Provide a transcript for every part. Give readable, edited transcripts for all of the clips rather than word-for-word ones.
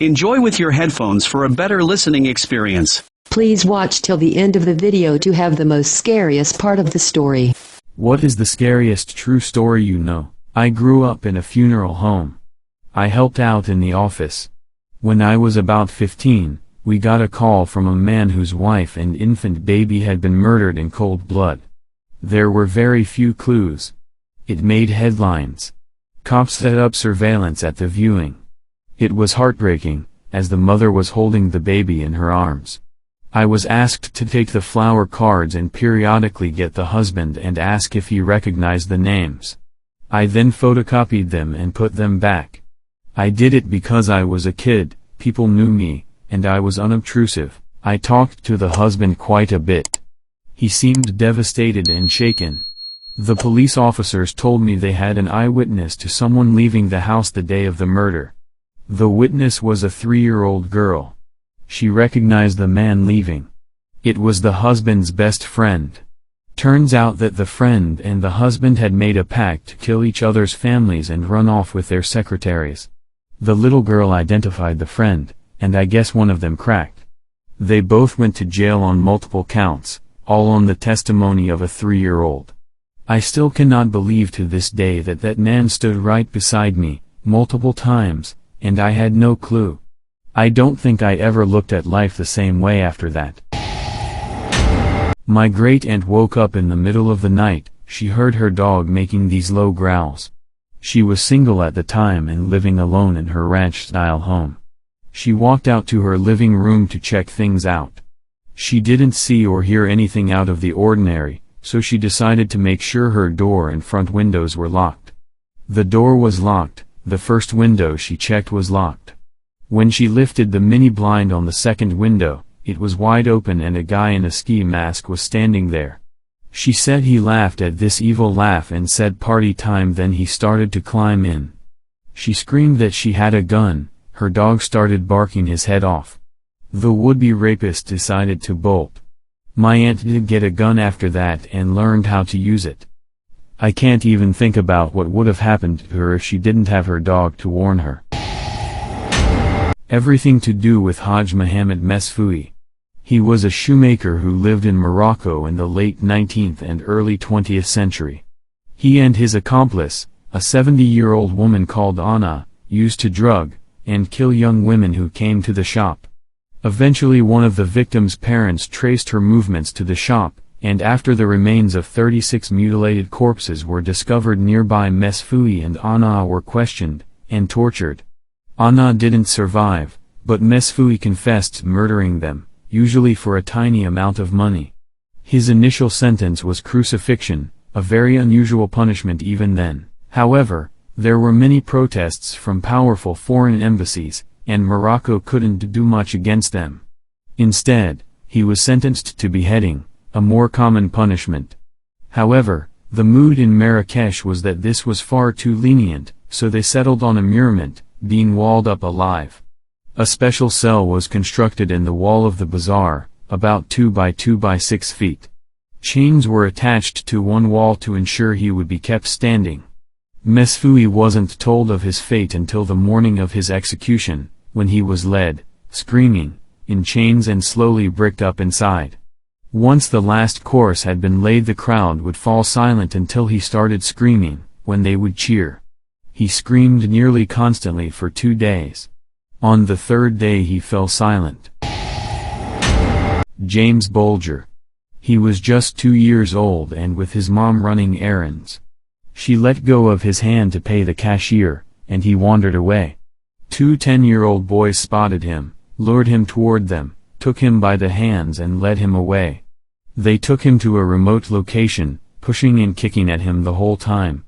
Enjoy with your headphones for a better listening experience. Please watch till the end of the video to have the most scariest part of the story. What is the scariest true story you know? I grew up in a funeral home. I helped out in the office. When I was about 15, we got a call from a man whose wife and infant baby had been murdered in cold blood. There were very few clues. It made headlines. Cops set up surveillance at the viewing. It was heartbreaking, as the mother was holding the baby in her arms. I was asked to take the flower cards and periodically get the husband and ask if he recognized the names. I then photocopied them and put them back. I did it because I was a kid, people knew me, and I was unobtrusive. I talked to the husband quite a bit. He seemed devastated and shaken. The police officers told me they had an eyewitness to someone leaving the house the day of the murder. The witness was a 3-year-old girl. She recognized the man leaving. It was the husband's best friend. Turns out that the friend and the husband had made a pact to kill each other's families and run off with their secretaries. The little girl identified the friend, and I guess one of them cracked. They both went to jail on multiple counts, all on the testimony of a 3-year-old. I still cannot believe to this day that that man stood right beside me, multiple times, and I had no clue. I don't think I ever looked at life the same way after that. My great-aunt woke up in the middle of the night. She heard her dog making these low growls. She was single at the time and living alone in her ranch-style home. She walked out to her living room to check things out. She didn't see or hear anything out of the ordinary, so she decided to make sure her door and front windows were locked. The door was locked. The first window she checked was locked. When she lifted the mini blind on the second window, it was wide open and a guy in a ski mask was standing there. She said he laughed at this evil laugh and said party time, then he started to climb in. She screamed that she had a gun. Her dog started barking his head off. The would-be rapist decided to bolt. My aunt did get a gun after that and learned how to use it. I can't even think about what would have happened to her if she didn't have her dog to warn her. Everything to do with Haj Mohammed Mesfoui. He was a shoemaker who lived in Morocco in the late 19th and early 20th century. He and his accomplice, a 70-year-old woman called Anna, used to drug and kill young women who came to the shop. Eventually one of the victim's parents traced her movements to the shop, and after the remains of 36 mutilated corpses were discovered nearby, Mesfoui and Anna were questioned and tortured. Anna didn't survive, but Mesfoui confessed murdering them, usually for a tiny amount of money. His initial sentence was crucifixion, a very unusual punishment even then. However, there were many protests from powerful foreign embassies, and Morocco couldn't do much against them. Instead, he was sentenced to beheading, a more common punishment. However, the mood in Marrakesh was that this was far too lenient, so they settled on immurement, being walled up alive. A special cell was constructed in the wall of the bazaar, about 2 by 2 by 6 feet. Chains were attached to one wall to ensure he would be kept standing. Mesfoui wasn't told of his fate until the morning of his execution, when he was led, screaming, in chains and slowly bricked up inside. Once the last course had been laid, the crowd would fall silent until he started screaming, when they would cheer. He screamed nearly constantly for 2 days. On the third day he fell silent. James Bolger. He was just 2 years old and with his mom running errands. She let go of his hand to pay the cashier, and he wandered away. 2 10-year-old boys spotted him, lured him toward them, took him by the hands and led him away. They took him to a remote location, pushing and kicking at him the whole time.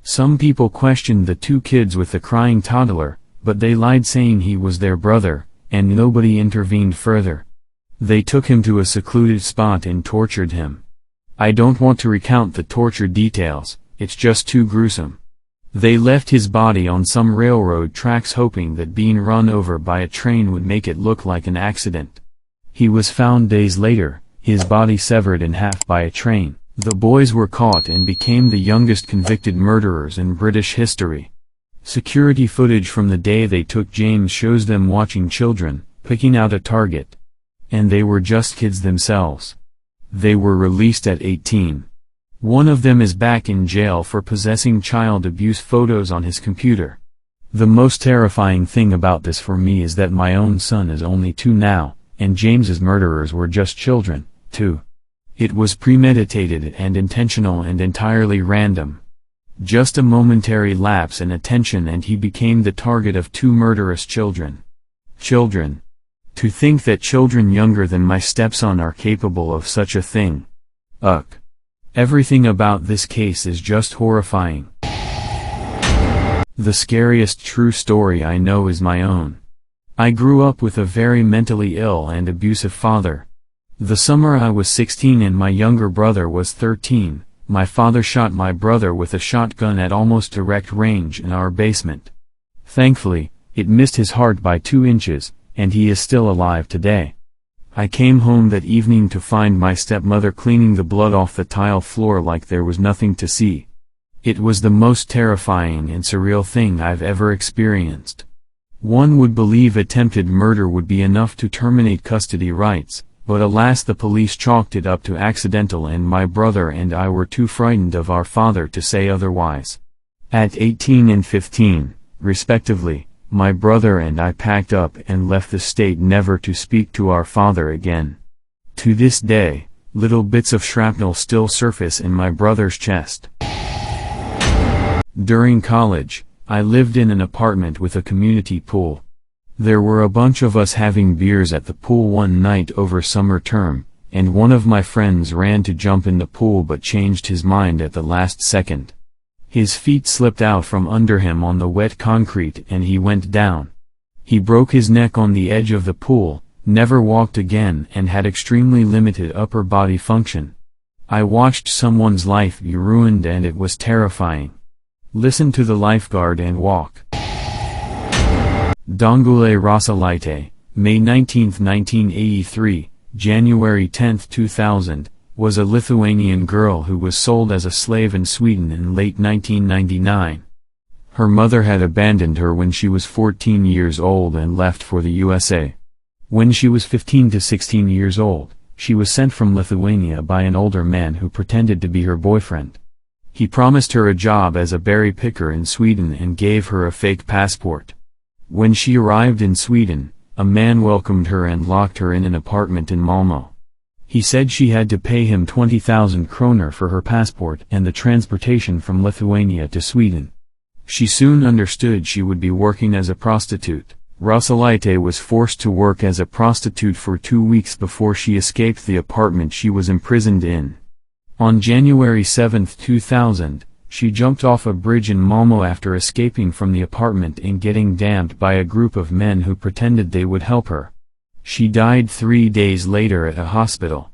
Some people questioned the 2 kids with the crying toddler, but they lied saying he was their brother, and nobody intervened further. They took him to a secluded spot and tortured him. I don't want to recount the torture details, it's just too gruesome. They left his body on some railroad tracks hoping that being run over by a train would make it look like an accident. He was found days later, his body severed in half by a train. The boys were caught and became the youngest convicted murderers in British history. Security footage from the day they took James shows them watching children, picking out a target. And they were just kids themselves. They were released at 18. One of them is back in jail for possessing child abuse photos on his computer. The most terrifying thing about this for me is that my own son is only 2 now, and James's murderers were just children, too. It was premeditated and intentional and entirely random. Just a momentary lapse in attention and he became the target of 2 murderous children. Children. To think that children younger than my stepson are capable of such a thing. Ugh. Everything about this case is just horrifying. The scariest true story I know is my own. I grew up with a very mentally ill and abusive father. The summer I was 16 and my younger brother was 13, my father shot my brother with a shotgun at almost direct range in our basement. Thankfully, it missed his heart by 2 inches, and he is still alive today. I came home that evening to find my stepmother cleaning the blood off the tile floor like there was nothing to see. It was the most terrifying and surreal thing I've ever experienced. One would believe attempted murder would be enough to terminate custody rights, but alas the police chalked it up to accidental and my brother and I were too frightened of our father to say otherwise. At 18 and 15, respectively, my brother and I packed up and left the state never to speak to our father again. To this day, little bits of shrapnel still surface in my brother's chest. During college, I lived in an apartment with a community pool. There were a bunch of us having beers at the pool one night over summer term, and one of my friends ran to jump in the pool but changed his mind at the last second. His feet slipped out from under him on the wet concrete and he went down. He broke his neck on the edge of the pool, never walked again and had extremely limited upper body function. I watched someone's life be ruined and it was terrifying. Listen to the lifeguard and walk. Dongule Rosalaite, May 19, 1983, January 10, 2000, was a Lithuanian girl who was sold as a slave in Sweden in late 1999. Her mother had abandoned her when she was 14 years old and left for the USA. When she was 15 to 16 years old, she was sent from Lithuania by an older man who pretended to be her boyfriend. He promised her a job as a berry picker in Sweden and gave her a fake passport. When she arrived in Sweden, a man welcomed her and locked her in an apartment in Malmö. He said she had to pay him 20,000 kroner for her passport and the transportation from Lithuania to Sweden. She soon understood she would be working as a prostitute. Rosalaite was forced to work as a prostitute for 2 weeks before she escaped the apartment she was imprisoned in. On January 7, 2000, she jumped off a bridge in Malmö after escaping from the apartment and getting damned by a group of men who pretended they would help her. She died 3 days later at a hospital.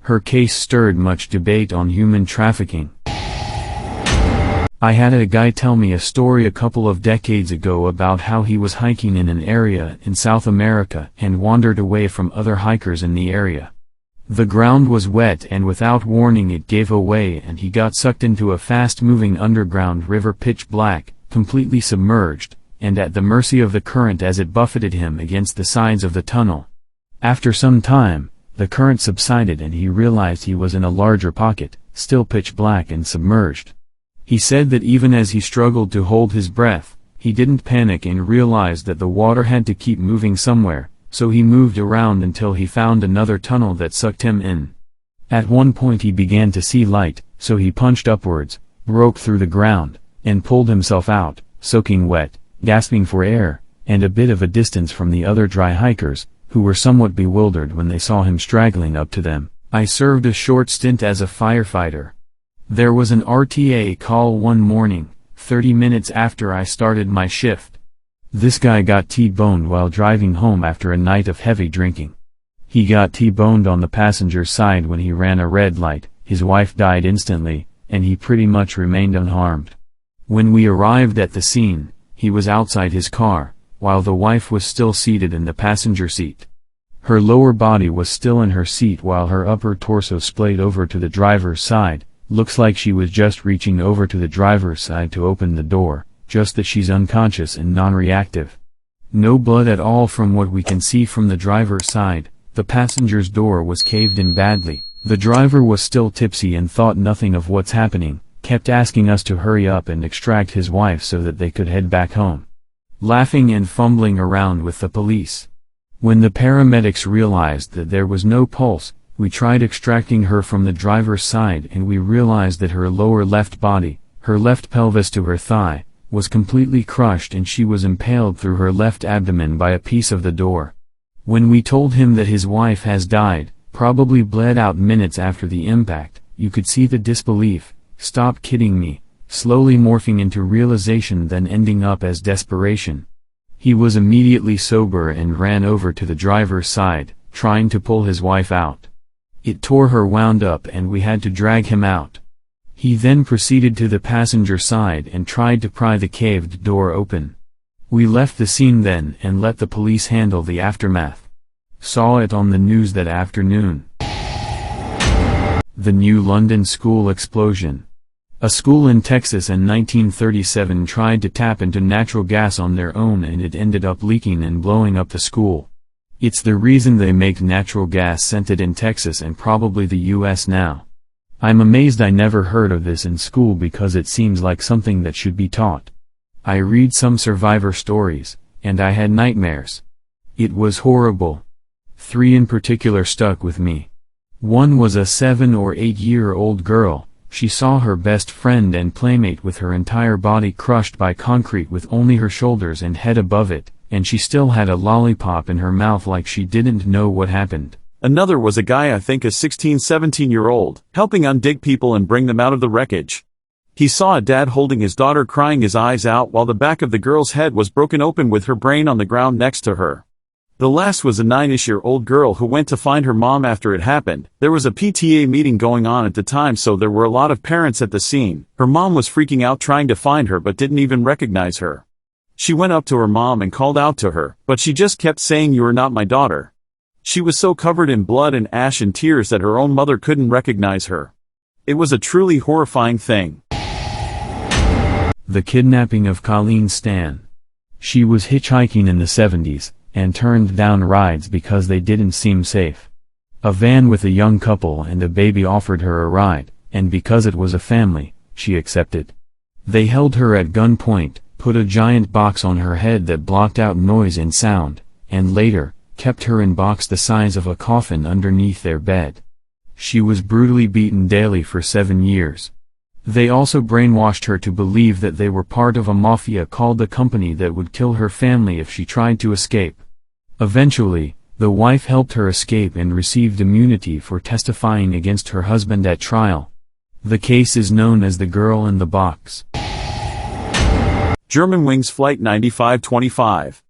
Her case stirred much debate on human trafficking. I had a guy tell me a story a couple of decades ago about how he was hiking in an area in South America and wandered away from other hikers in the area. The ground was wet and without warning it gave away and he got sucked into a fast-moving underground river pitch black, completely submerged, and at the mercy of the current as it buffeted him against the sides of the tunnel. After some time, the current subsided and he realized he was in a larger pocket, still pitch black and submerged. He said that even as he struggled to hold his breath, he didn't panic and realized that the water had to keep moving somewhere, so he moved around until he found another tunnel that sucked him in. At one point he began to see light, so he punched upwards, broke through the ground, and pulled himself out, soaking wet, gasping for air, and a bit of a distance from the other dry hikers, who were somewhat bewildered when they saw him straggling up to them. I served a short stint as a firefighter. There was an RTA call one morning, 30 minutes after I started my shift. This guy got T-boned while driving home after a night of heavy drinking. He got T-boned on the passenger side when he ran a red light, his wife died instantly, and he pretty much remained unharmed. When we arrived at the scene, he was outside his car, while the wife was still seated in the passenger seat. Her lower body was still in her seat while her upper torso splayed over to the driver's side. Looks like she was just reaching over to the driver's side to open the door. just that she's unconscious and non-reactive. No blood at all from what we can see from the driver's side. The passenger's door was caved in badly. The driver was still tipsy and thought nothing of what's happening, kept asking us to hurry up and extract his wife so that they could head back home. Laughing and fumbling around with the police. When the paramedics realized that there was no pulse, we tried extracting her from the driver's side and we realized that her lower left body, her left pelvis to her thigh, was completely crushed and she was impaled through her left abdomen by a piece of the door. When we told him that his wife has died, probably bled out minutes after the impact, you could see the disbelief, "Stop kidding me," slowly morphing into realization then ending up as desperation. He was immediately sober and ran over to the driver's side, trying to pull his wife out. It tore her wound up and we had to drag him out. He then proceeded to the passenger side and tried to pry the caved door open. We left the scene then and let the police handle the aftermath. Saw it on the news that afternoon. The New London School explosion. A school in Texas in 1937 tried to tap into natural gas on their own and it ended up leaking and blowing up the school. It's the reason they make natural gas scented in Texas and probably the US now. I'm amazed I never heard of this in school because it seems like something that should be taught. I read some survivor stories, and I had nightmares. It was horrible. 3 in particular stuck with me. One was a 7 or 8-year-old girl. She saw her best friend and playmate with her entire body crushed by concrete with only her shoulders and head above it, and she still had a lollipop in her mouth like she didn't know what happened. Another was a guy I think a 16-17-year-old, helping undig people and bring them out of the wreckage. He saw a dad holding his daughter crying his eyes out while the back of the girl's head was broken open with her brain on the ground next to her. The last was a 9-ish-year-old girl who went to find her mom after it happened. There was a PTA meeting going on at the time so there were a lot of parents at the scene. Her mom was freaking out trying to find her but didn't even recognize her. She went up to her mom and called out to her, but she just kept saying, "You are not my daughter." She was so covered in blood and ash and tears that her own mother couldn't recognize her. It was a truly horrifying thing. The kidnapping of Colleen Stan. She was hitchhiking in the 70s, and turned down rides because they didn't seem safe. A van with a young couple and a baby offered her a ride, and because it was a family, she accepted. They held her at gunpoint, put a giant box on her head that blocked out noise and sound, and later, kept her in box the size of a coffin underneath their bed. She was brutally beaten daily for 7 years. They also brainwashed her to believe that they were part of a mafia called the Company that would kill her family if she tried to escape. Eventually, the wife helped her escape and received immunity for testifying against her husband at trial. The case is known as the Girl in the Box. Germanwings Flight 9525.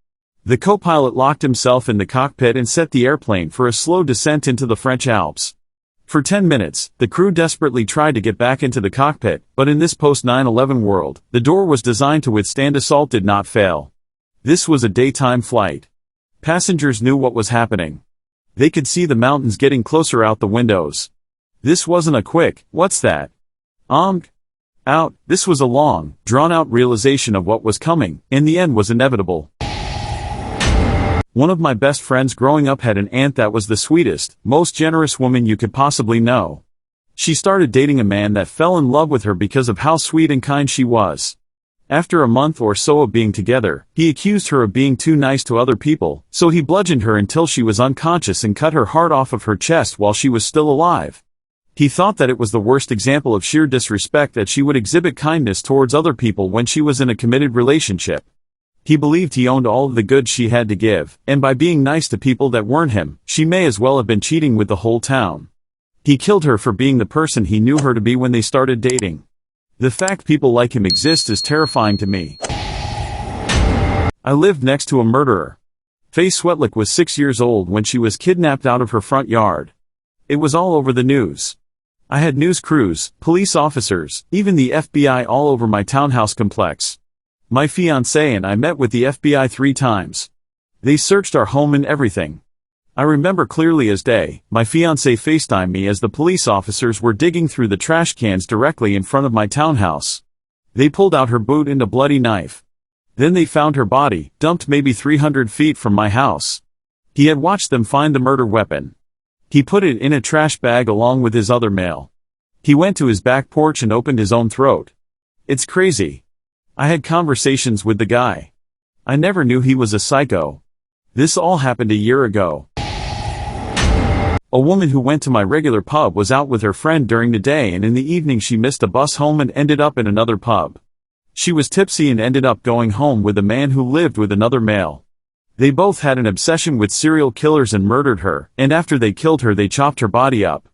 The co-pilot locked himself in the cockpit and set the airplane for a slow descent into the French Alps. For 10 minutes, the crew desperately tried to get back into the cockpit, but in this post-9/11 world, the door was designed to withstand assault did not fail. This was a daytime flight. Passengers knew what was happening. They could see the mountains getting closer out the windows. This wasn't a quick, "What's that?" out. This was a long, drawn-out realization of what was coming, and the end was inevitable. One of my best friends growing up had an aunt that was the sweetest, most generous woman you could possibly know. She started dating a man that fell in love with her because of how sweet and kind she was. After a month or so of being together, he accused her of being too nice to other people, so he bludgeoned her until she was unconscious and cut her heart off of her chest while she was still alive. He thought that it was the worst example of sheer disrespect that she would exhibit kindness towards other people when she was in a committed relationship. He believed he owned all of the goods she had to give, and by being nice to people that weren't him, she may as well have been cheating with the whole town. He killed her for being the person he knew her to be when they started dating. The fact people like him exist is terrifying to me. I lived next to a murderer. Faye Swetlick was 6 years old when she was kidnapped out of her front yard. It was all over the news. I had news crews, police officers, even the FBI all over my townhouse complex. My fiancé and I met with the FBI 3 times. They searched our home and everything. I remember clearly as day, my fiancé FaceTimed me as the police officers were digging through the trash cans directly in front of my townhouse. They pulled out her boot and a bloody knife. Then they found her body, dumped maybe 300 feet from my house. He had watched them find the murder weapon. He put it in a trash bag along with his other mail. He went to his back porch and opened his own throat. It's crazy. I had conversations with the guy. I never knew he was a psycho. This all happened a year ago. A woman who went to my regular pub was out with her friend during the day, and in the evening she missed a bus home and ended up in another pub. She was tipsy and ended up going home with a man who lived with another male. They both had an obsession with serial killers and murdered her, and after they killed her they chopped her body up.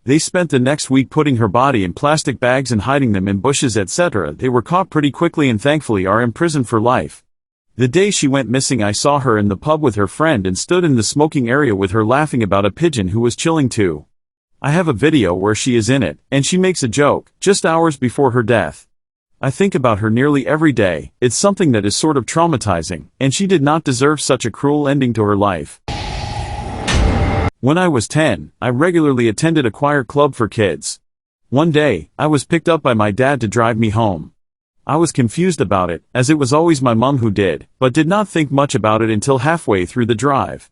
They spent the next week putting her body in plastic bags and hiding them in bushes, etc. They were caught pretty quickly and thankfully are in prison for life. The day she went missing I saw her in the pub with her friend and stood in the smoking area with her laughing about a pigeon who was chilling too. I have a video where she is in it, and she makes a joke, just hours before her death. I think about her nearly every day. It's something that is sort of traumatizing, and she did not deserve such a cruel ending to her life. When I was 10, I regularly attended a choir club for kids. One day, I was picked up by my dad to drive me home. I was confused about it, as it was always my mom who did, but did not think much about it until halfway through the drive.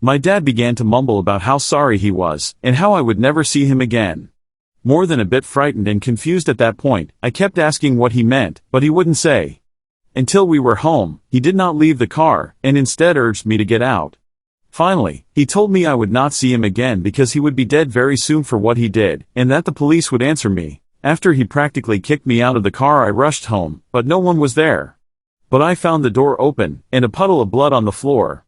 My dad began to mumble about how sorry he was, and how I would never see him again. More than a bit frightened and confused at that point, I kept asking what he meant, but he wouldn't say. Until we were home, he did not leave the car, and instead urged me to get out. Finally, he told me I would not see him again because he would be dead very soon for what he did, and that the police would answer me. After he practically kicked me out of the car I rushed home, but no one was there. But I found the door open, and a puddle of blood on the floor.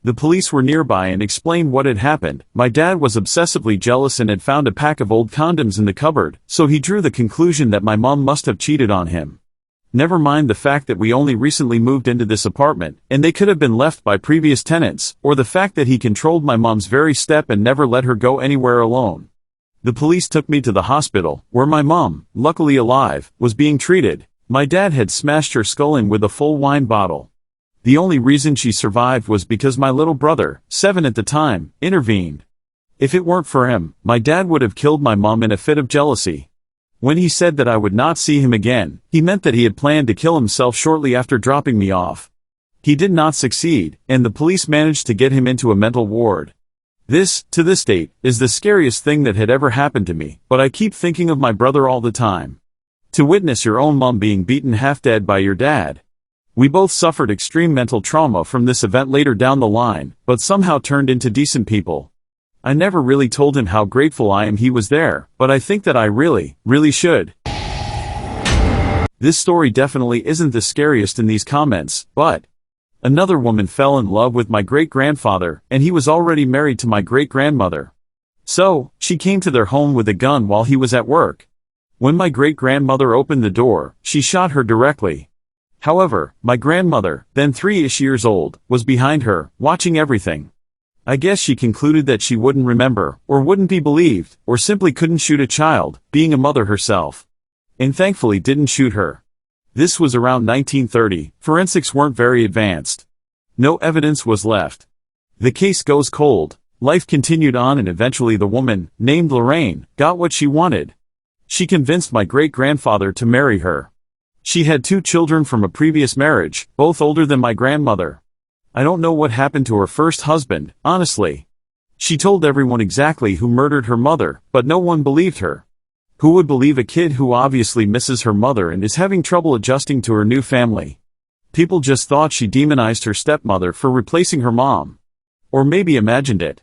The police were nearby and explained what had happened. My dad was obsessively jealous and had found a pack of old condoms in the cupboard, so he drew the conclusion that my mom must have cheated on him. Never mind the fact that we only recently moved into this apartment, and they could have been left by previous tenants, or the fact that he controlled my mom's very step and never let her go anywhere alone. The police took me to the hospital, where my mom, luckily alive, was being treated. My dad had smashed her skull in with a full wine bottle. The only reason she survived was because my little brother, 7 at the time, intervened. If it weren't for him, my dad would have killed my mom in a fit of jealousy. When he said that I would not see him again, he meant that he had planned to kill himself shortly after dropping me off. He did not succeed, and the police managed to get him into a mental ward. This, to this date, is the scariest thing that had ever happened to me, but I keep thinking of my brother all the time. To witness your own mom being beaten half dead by your dad. We both suffered extreme mental trauma from this event later down the line, but somehow turned into decent people. I never really told him how grateful I am he was there, but I think that I really should. This story definitely isn't the scariest in these comments, but another woman fell in love with my great-grandfather, and he was already married to my great-grandmother. So, she came to their home with a gun while he was at work. When my great-grandmother opened the door, she shot her directly. However, my grandmother, then 3-ish years old, was behind her, watching everything. I guess she concluded that she wouldn't remember, or wouldn't be believed, or simply couldn't shoot a child, being a mother herself. And thankfully didn't shoot her. This was around 1930, forensics weren't very advanced. No evidence was left. The case goes cold. Life continued on and eventually the woman, named Lorraine, got what she wanted. She convinced my great-grandfather to marry her. She had 2 children from a previous marriage, both older than my grandmother. I don't know what happened to her first husband, honestly. She told everyone exactly who murdered her mother, but no one believed her. Who would believe a kid who obviously misses her mother and is having trouble adjusting to her new family? People just thought she demonized her stepmother for replacing her mom. Or maybe imagined it.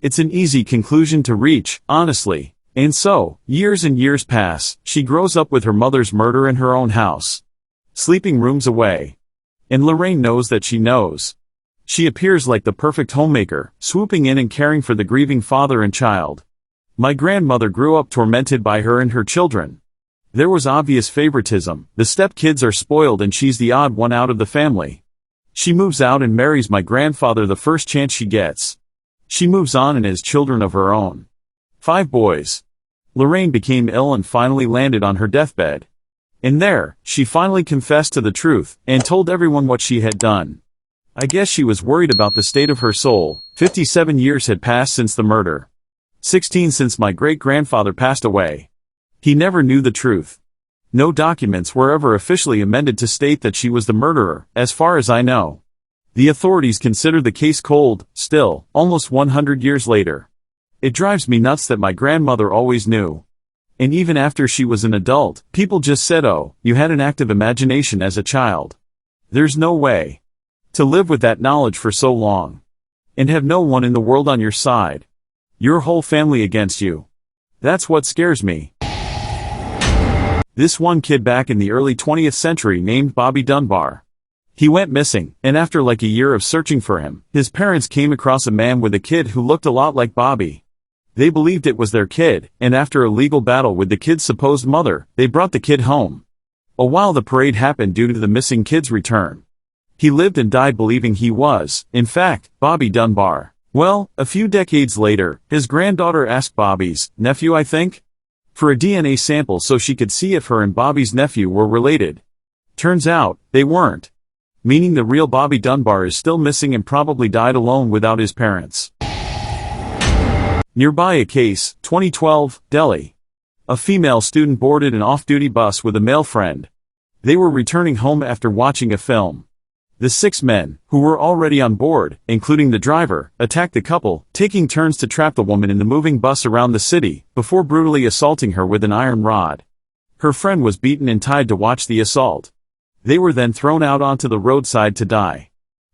It's an easy conclusion to reach, honestly. And so, years and years pass, she grows up with her mother's murder in her own house. Sleeping rooms away. And Lorraine knows that she knows. She appears like the perfect homemaker, swooping in and caring for the grieving father and child. My grandmother grew up tormented by her and her children. There was obvious favoritism, the stepkids are spoiled and she's the odd one out of the family. She moves out and marries my grandfather the first chance she gets. She moves on and has children of her own. 5 boys. Lorraine became ill and finally landed on her deathbed. And there, she finally confessed to the truth, and told everyone what she had done. I guess she was worried about the state of her soul. 57 years had passed since the murder. 16 since my great-grandfather passed away. He never knew the truth. No documents were ever officially amended to state that she was the murderer, as far as I know. The authorities consider the case cold, still, almost 100 years later. It drives me nuts that my grandmother always knew. And even after she was an adult, people just said, "Oh, you had an active imagination as a child." There's no way to live with that knowledge for so long. And have no one in the world on your side. Your whole family against you. That's what scares me. This one kid back in the early 20th century named Bobby Dunbar. He went missing, and after like a year of searching for him, his parents came across a man with a kid who looked a lot like Bobby. They believed it was their kid, and after a legal battle with the kid's supposed mother, they brought the kid home. A while the parade happened due to the missing kid's return. He lived and died believing he was, in fact, Bobby Dunbar. Well, a few decades later, his granddaughter asked Bobby's nephew, I think, for a DNA sample so she could see if her and Bobby's nephew were related. Turns out, they weren't. Meaning the real Bobby Dunbar is still missing and probably died alone without his parents. Nearby a case, 2012, Delhi. A female student boarded an off-duty bus with a male friend. They were returning home after watching a film. The 6 men, who were already on board, including the driver, attacked the couple, taking turns to trap the woman in the moving bus around the city, before brutally assaulting her with an iron rod. Her friend was beaten and tied to watch the assault. They were then thrown out onto the roadside to die.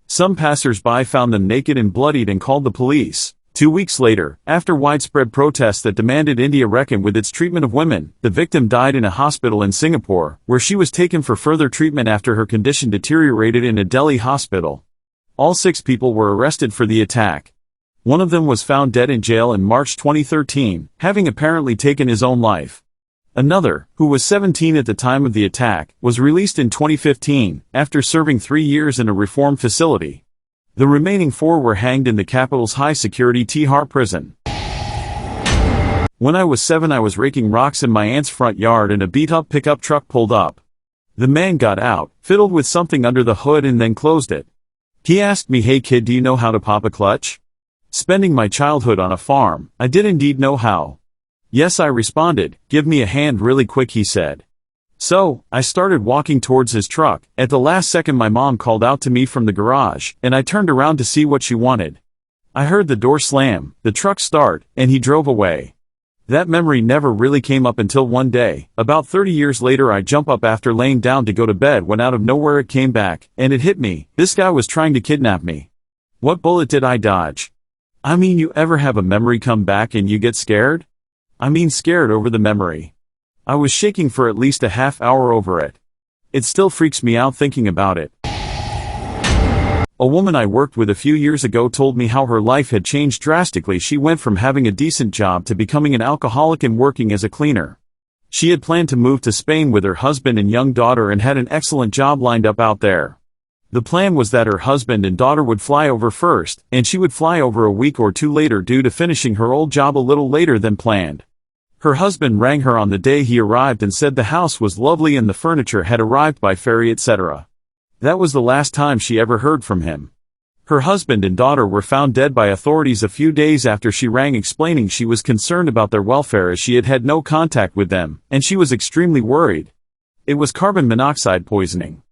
Some passers-by found them naked and bloodied and called the police. 2 weeks later, after widespread protests that demanded India reckon with its treatment of women, the victim died in a hospital in Singapore, where she was taken for further treatment after her condition deteriorated in a Delhi hospital. All 6 people were arrested for the attack. One of them was found dead in jail in March 2013, having apparently taken his own life. Another, who was 17 at the time of the attack, was released in 2015, after serving 3 years in a reform facility. The remaining 4 were hanged in the capital's high-security Tihar prison. When I was 7, I was raking rocks in my aunt's front yard and a beat-up pickup truck pulled up. The man got out, fiddled with something under the hood and then closed it. He asked me, "Hey kid, do you know how to pop a clutch?" Spending my childhood on a farm, I did indeed know how. "Yes," I responded. "Give me a hand really quick," he said. So, I started walking towards his truck. At the last second my mom called out to me from the garage, and I turned around to see what she wanted. I heard the door slam, the truck start, and he drove away. That memory never really came up until one day, about 30 years later. I jump up after laying down to go to bed when out of nowhere it came back, and it hit me. This guy was trying to kidnap me. What bullet did I dodge? I mean, you ever have a memory come back and you get scared? I mean scared over the memory. I was shaking for at least a half hour over it. It still freaks me out thinking about it. A woman I worked with a few years ago told me how her life had changed drastically. She went from having a decent job to becoming an alcoholic and working as a cleaner. She had planned to move to Spain with her husband and young daughter and had an excellent job lined up out there. The plan was that her husband and daughter would fly over first, and she would fly over a week or 2 later due to finishing her old job a little later than planned. Her husband rang her on the day he arrived and said the house was lovely and the furniture had arrived by ferry, etc. That was the last time she ever heard from him. Her husband and daughter were found dead by authorities a few days after she rang, explaining she was concerned about their welfare as she had had no contact with them, and she was extremely worried. It was carbon monoxide poisoning.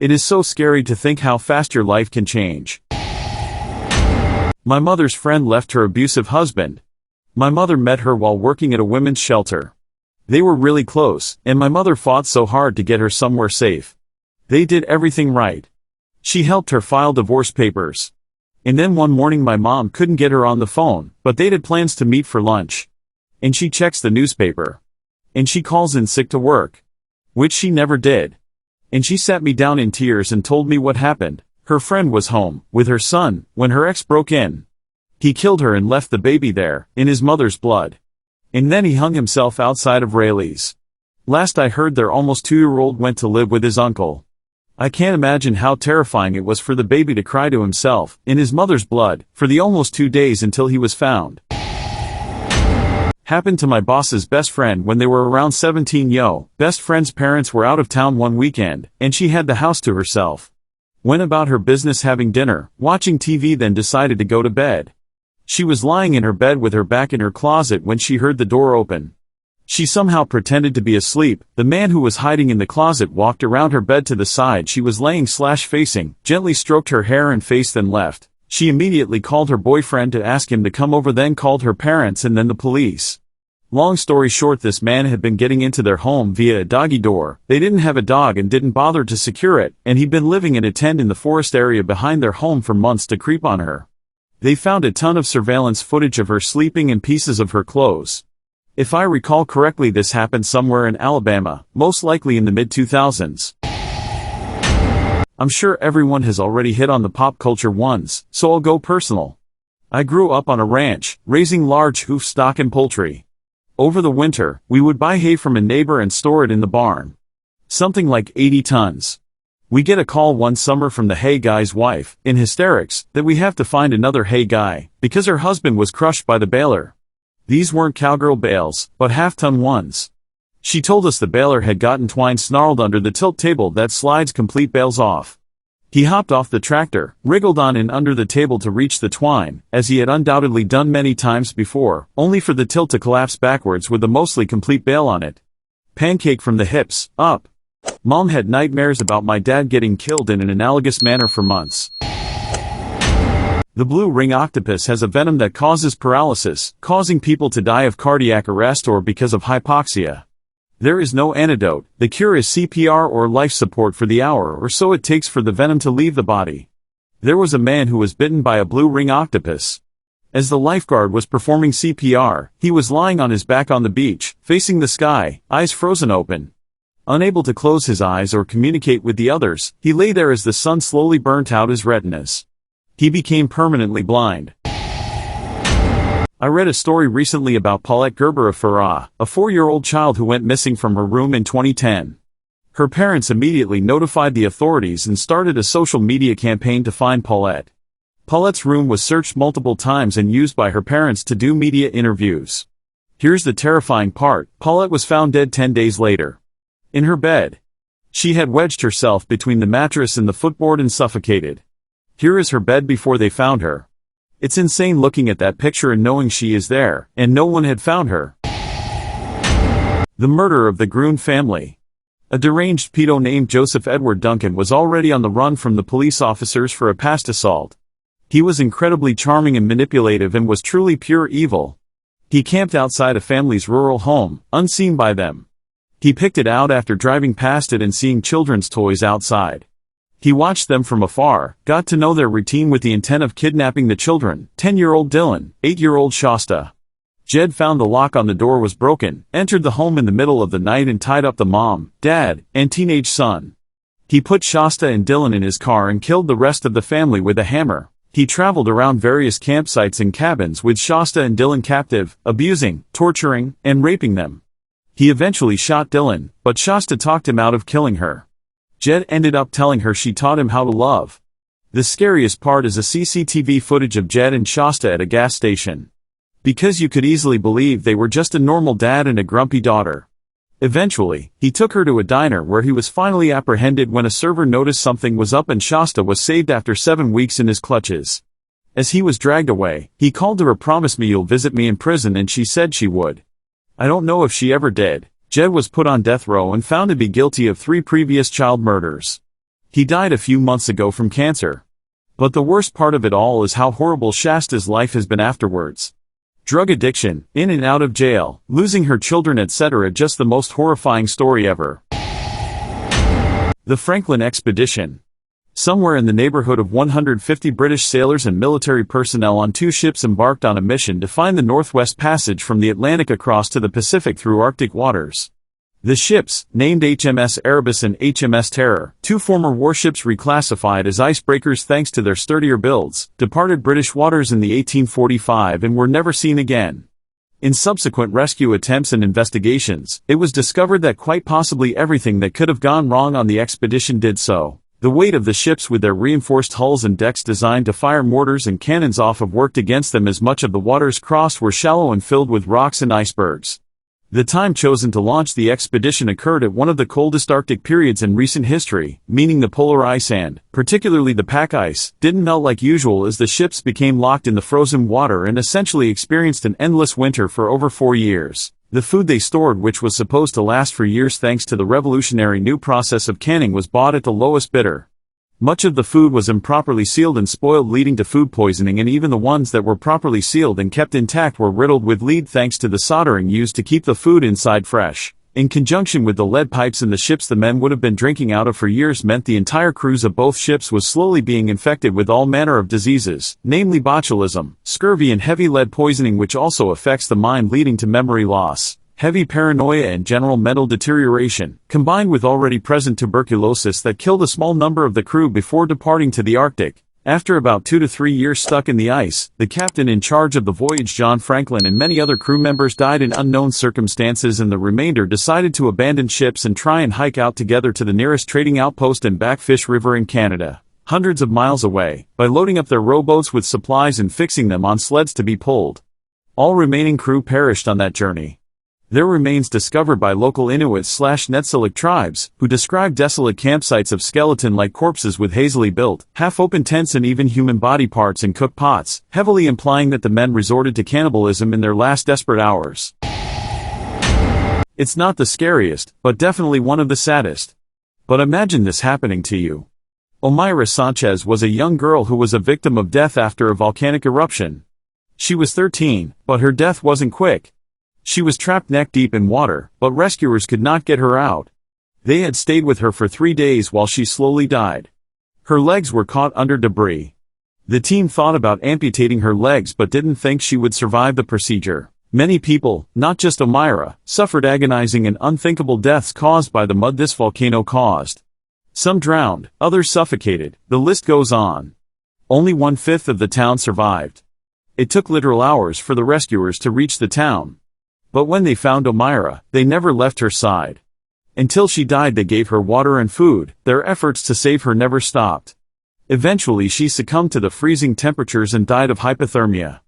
It is so scary to think how fast your life can change. My mother's friend left her abusive husband. My mother met her while working at a women's shelter. They were really close, and my mother fought so hard to get her somewhere safe. They did everything right. She helped her file divorce papers. And then one morning my mom couldn't get her on the phone, but they'd had plans to meet for lunch. And she checks the newspaper. And she calls in sick to work. Which she never did. And she sat me down in tears and told me what happened. Her friend was home, with her son, when her ex broke in. He killed her and left the baby there, in his mother's blood. And then he hung himself outside of Rayleigh's. Last I heard, their almost 2-year-old went to live with his uncle. I can't imagine how terrifying it was for the baby to cry to himself, in his mother's blood, for the almost 2 days until he was found. Happened to my boss's best friend when they were around 17. Best friend's parents were out of town one weekend, and she had the house to herself. Went about her business, having dinner, watching TV, then decided to go to bed. She was lying in her bed with her back in her closet when she heard the door open. She somehow pretended to be asleep. The man who was hiding in the closet walked around her bed to the side she was laying/facing, gently stroked her hair and face, then left. She immediately called her boyfriend to ask him to come over, then called her parents and then the police. Long story short, this man had been getting into their home via a doggy door. They didn't have a dog and didn't bother to secure it, and he'd been living in a tent in the forest area behind their home for months to creep on her. They found a ton of surveillance footage of her sleeping and pieces of her clothes. If I recall correctly, this happened somewhere in Alabama, most likely in the mid-2000s. I'm sure everyone has already hit on the pop culture ones, so I'll go personal. I grew up on a ranch, raising large hoof stock and poultry. Over the winter, we would buy hay from a neighbor and store it in the barn. Something like 80 tons. We get a call one summer from the hay guy's wife, in hysterics, that we have to find another hay guy, because her husband was crushed by the baler. These weren't cowgirl bales, but half-ton ones. She told us the baler had gotten twine snarled under the tilt table that slides complete bales off. He hopped off the tractor, wriggled on in under the table to reach the twine, as he had undoubtedly done many times before, only for the tilt to collapse backwards with a mostly complete bale on it. Pancake from the hips, up. Mom had nightmares about my dad getting killed in an analogous manner for months. The blue ring octopus has a venom that causes paralysis, causing people to die of cardiac arrest or because of hypoxia. There is no antidote. The cure is CPR or life support for the hour or so it takes for the venom to leave the body. There was a man who was bitten by a blue ring octopus. As the lifeguard was performing CPR, he was lying on his back on the beach, facing the sky, eyes frozen open. Unable to close his eyes or communicate with the others, he lay there as the sun slowly burnt out his retinas. He became permanently blind. I read a story recently about Paulette Gerber of Farah, a 4-year-old child who went missing from her room in 2010. Her parents immediately notified the authorities and started a social media campaign to find Paulette. Paulette's room was searched multiple times and used by her parents to do media interviews. Here's the terrifying part: Paulette was found dead 10 days later. In her bed. She had wedged herself between the mattress and the footboard and suffocated. Here is her bed before they found her. It's insane looking at that picture and knowing she is there, and no one had found her. The murder of the Gruen family. A deranged pedo named Joseph Edward Duncan was already on the run from the police officers for a past assault. He was incredibly charming and manipulative and was truly pure evil. He camped outside a family's rural home, unseen by them. He picked it out after driving past it and seeing children's toys outside. He watched them from afar, got to know their routine with the intent of kidnapping the children: 10-year-old Dylan, 8-year-old Shasta. Jed found the lock on the door was broken, entered the home in the middle of the night and tied up the mom, dad, and teenage son. He put Shasta and Dylan in his car and killed the rest of the family with a hammer. He traveled around various campsites and cabins with Shasta and Dylan captive, abusing, torturing, and raping them. He eventually shot Dylan, but Shasta talked him out of killing her. Jed ended up telling her she taught him how to love. The scariest part is a CCTV footage of Jed and Shasta at a gas station. Because you could easily believe they were just a normal dad and a grumpy daughter. Eventually, he took her to a diner where he was finally apprehended when a server noticed something was up, and Shasta was saved after 7 weeks in his clutches. As he was dragged away, he called to her, "Promise me you'll visit me in prison," and she said she would. I don't know if she ever did. Jed was put on death row and found to be guilty of 3 previous child murders. He died a few months ago from cancer. But the worst part of it all is how horrible Shasta's life has been afterwards. Drug addiction, in and out of jail, losing her children, etc. Just the most horrifying story ever. The Franklin Expedition. Somewhere in the neighborhood of 150 British sailors and military personnel on 2 ships embarked on a mission to find the Northwest Passage from the Atlantic across to the Pacific through Arctic waters. The ships, named HMS Erebus and HMS Terror, 2 former warships reclassified as icebreakers thanks to their sturdier builds, departed British waters in the 1845 and were never seen again. In subsequent rescue attempts and investigations, it was discovered that quite possibly everything that could have gone wrong on the expedition did so. The weight of the ships with their reinforced hulls and decks designed to fire mortars and cannons off of worked against them, as much of the waters crossed were shallow and filled with rocks and icebergs. The time chosen to launch the expedition occurred at one of the coldest Arctic periods in recent history, meaning the polar ice and, particularly the pack ice, didn't melt like usual as the ships became locked in the frozen water and essentially experienced an endless winter for over 4 years. The food they stored, which was supposed to last for years thanks to the revolutionary new process of canning, was bought at the lowest bidder. Much of the food was improperly sealed and spoiled, leading to food poisoning, and even the ones that were properly sealed and kept intact were riddled with lead thanks to the soldering used to keep the food inside fresh. In conjunction with the lead pipes in the ships the men would have been drinking out of for years meant the entire crews of both ships was slowly being infected with all manner of diseases, namely botulism, scurvy and heavy lead poisoning, which also affects the mind, leading to memory loss, heavy paranoia and general mental deterioration, combined with already present tuberculosis that killed a small number of the crew before departing to the Arctic. After about 2 to 3 years stuck in the ice, the captain in charge of the voyage, John Franklin, and many other crew members died in unknown circumstances, and the remainder decided to abandon ships and try and hike out together to the nearest trading outpost in Backfish River in Canada, hundreds of miles away, by loading up their rowboats with supplies and fixing them on sleds to be pulled. All remaining crew perished on that journey. Their remains discovered by local Inuit/Netsilik tribes, who describe desolate campsites of skeleton-like corpses with hazily built, half-open tents and even human body parts in cooked pots, heavily implying that the men resorted to cannibalism in their last desperate hours. It's not the scariest, but definitely one of the saddest. But imagine this happening to you. Omaira Sanchez was a young girl who was a victim of death after a volcanic eruption. She was 13, but her death wasn't quick. She was trapped neck-deep in water, but rescuers could not get her out. They had stayed with her for 3 days while she slowly died. Her legs were caught under debris. The team thought about amputating her legs but didn't think she would survive the procedure. Many people, not just Omaira, suffered agonizing and unthinkable deaths caused by the mud this volcano caused. Some drowned, others suffocated, the list goes on. Only 1/5 of the town survived. It took literal hours for the rescuers to reach the town. But when they found Omaira, they never left her side. Until she died they gave her water and food. Their efforts to save her never stopped. Eventually she succumbed to the freezing temperatures and died of hypothermia.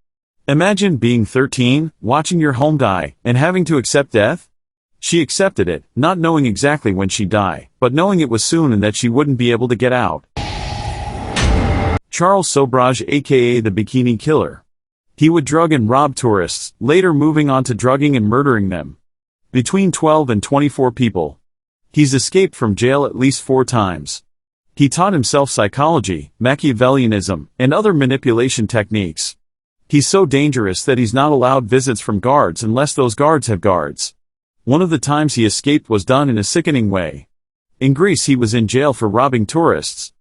Imagine being 13, watching your home die, and having to accept death? She accepted it, not knowing exactly when she'd die, but knowing it was soon and that she wouldn't be able to get out. Charles Sobrage, aka the Bikini Killer. He would drug and rob tourists, later moving on to drugging and murdering them. Between 12 and 24 people. He's escaped from jail at least 4 times. He taught himself psychology, Machiavellianism, and other manipulation techniques. He's so dangerous that he's not allowed visits from guards unless those guards have guards. One of the times he escaped was done in a sickening way. In Greece he was in jail for robbing tourists.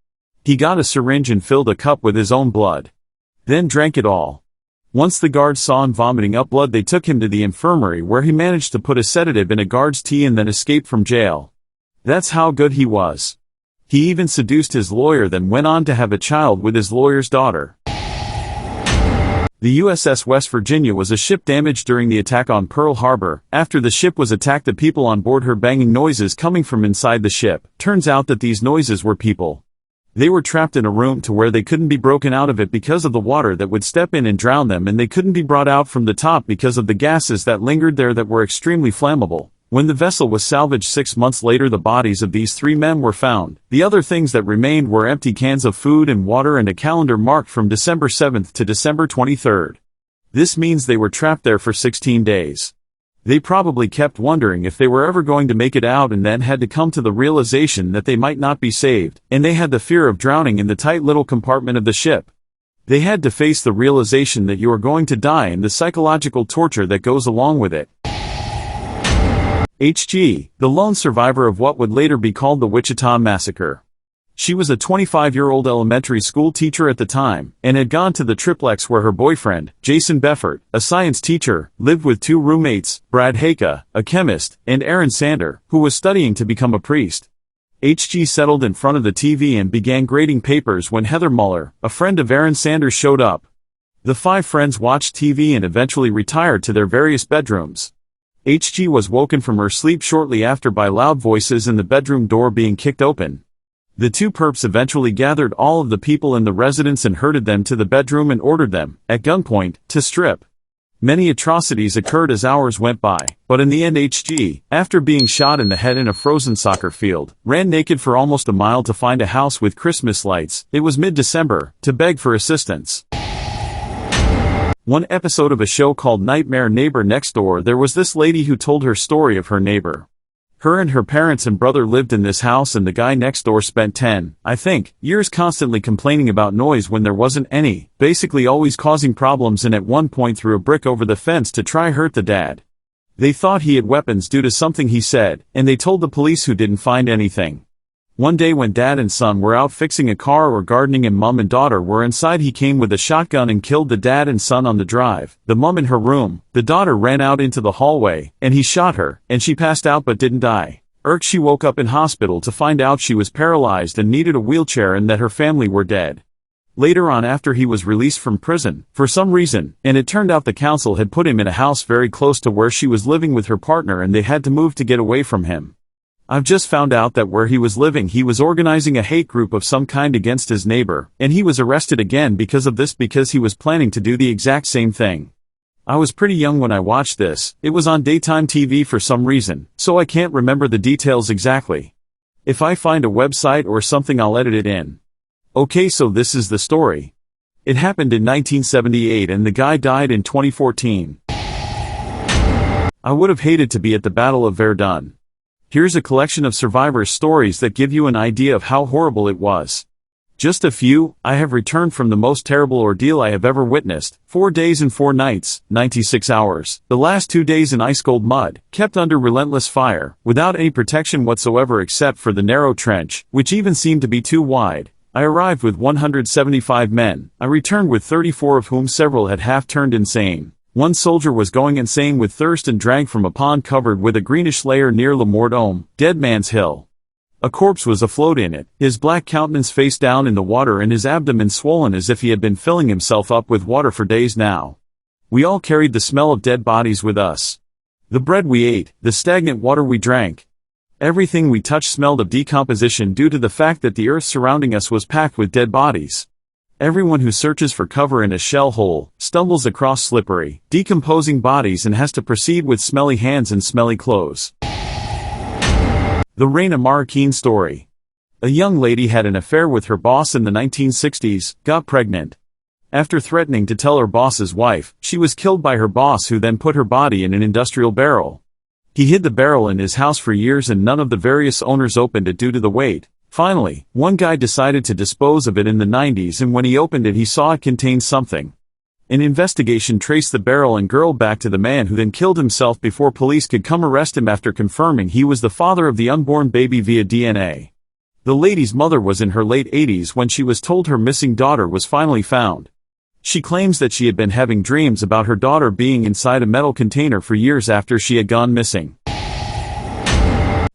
He got a syringe and filled a cup with his own blood. Then drank it all. Once the guards saw him vomiting up blood they took him to the infirmary where he managed to put a sedative in a guard's tea and then escaped from jail. That's how good he was. He even seduced his lawyer, then went on to have a child with his lawyer's daughter. The USS West Virginia was a ship damaged during the attack on Pearl Harbor. After the ship was attacked the people on board heard banging noises coming from inside the ship. Turns out that these noises were people. They were trapped in a room to where they couldn't be broken out of it because of the water that would step in and drown them, and they couldn't be brought out from the top because of the gases that lingered there that were extremely flammable. When the vessel was salvaged 6 months later the bodies of these 3 men were found. The other things that remained were empty cans of food and water and a calendar marked from December 7th to December 23rd. This means they were trapped there for 16 days. They probably kept wondering if they were ever going to make it out and then had to come to the realization that they might not be saved, and they had the fear of drowning in the tight little compartment of the ship. They had to face the realization that you are going to die and the psychological torture that goes along with it. H.G., the lone survivor of what would later be called the Wichita Massacre. She was a 25-year-old elementary school teacher at the time, and had gone to the triplex where her boyfriend, Jason Beffert, a science teacher, lived with 2 roommates, Brad Haka, a chemist, and Aaron Sander, who was studying to become a priest. H.G. settled in front of the TV and began grading papers when Heather Muller, a friend of Aaron Sanders, showed up. The 5 friends watched TV and eventually retired to their various bedrooms. H.G. was woken from her sleep shortly after by loud voices and the bedroom door being kicked open. The 2 perps eventually gathered all of the people in the residence and herded them to the bedroom and ordered them, at gunpoint, to strip. Many atrocities occurred as hours went by, but in the end H.G., after being shot in the head in a frozen soccer field, ran naked for almost a mile to find a house with Christmas lights, it was mid-December, to beg for assistance. One episode of a show called Nightmare Neighbor Next Door, there was this lady who told her story of her neighbor. Her and her parents and brother lived in this house, and the guy next door spent 10, I think, years constantly complaining about noise when there wasn't any, basically always causing problems, and at one point threw a brick over the fence to try hurt the dad. They thought he had weapons due to something he said, and they told the police, who didn't find anything. One day when dad and son were out fixing a car or gardening and mom and daughter were inside, he came with a shotgun and killed the dad and son on the drive, the mom in her room, the daughter ran out into the hallway, and he shot her, and she passed out but didn't die. She woke up in hospital to find out she was paralyzed and needed a wheelchair and that her family were dead. Later on, after he was released from prison, for some reason, and it turned out the council had put him in a house very close to where she was living with her partner, and they had to move to get away from him. I've just found out that where he was living, he was organizing a hate group of some kind against his neighbor, and he was arrested again because of this, because he was planning to do the exact same thing. I was pretty young when I watched this. It was on daytime TV for some reason, so I can't remember the details exactly. If I find a website or something, I'll edit it in. Okay, so this is the story. It happened in 1978 and the guy died in 2014. I would have hated to be at the Battle of Verdun. Here's a collection of survivors' stories that give you an idea of how horrible it was. Just a few. I have returned from the most terrible ordeal I have ever witnessed. 4 days and 4 nights, 96 hours. The last 2 days in ice-cold mud, kept under relentless fire, without any protection whatsoever except for the narrow trench, which even seemed to be too wide. I arrived with 175 men. I returned with 34, of whom several had half-turned insane. One soldier was going insane with thirst and drank from a pond covered with a greenish layer near Le Mort-Homme, Dead Man's Hill. A corpse was afloat in it, his black countenance face down in the water and his abdomen swollen as if he had been filling himself up with water for days now. We all carried the smell of dead bodies with us. The bread we ate, the stagnant water we drank. Everything we touched smelled of decomposition due to the fact that the earth surrounding us was packed with dead bodies. Everyone who searches for cover in a shell hole stumbles across slippery, decomposing bodies and has to proceed with smelly hands and smelly clothes. The Reina Marroquin story. A young lady had an affair with her boss in the 1960s, got pregnant. After threatening to tell her boss's wife, she was killed by her boss, who then put her body in an industrial barrel. He hid the barrel in his house for years and none of the various owners opened it due to the weight. Finally, one guy decided to dispose of it in the 90s, and when he opened it he saw it contained something. An investigation traced the barrel and girl back to the man, who then killed himself before police could come arrest him after confirming he was the father of the unborn baby via DNA. The lady's mother was in her late 80s when she was told her missing daughter was finally found. She claims that she had been having dreams about her daughter being inside a metal container for years after she had gone missing.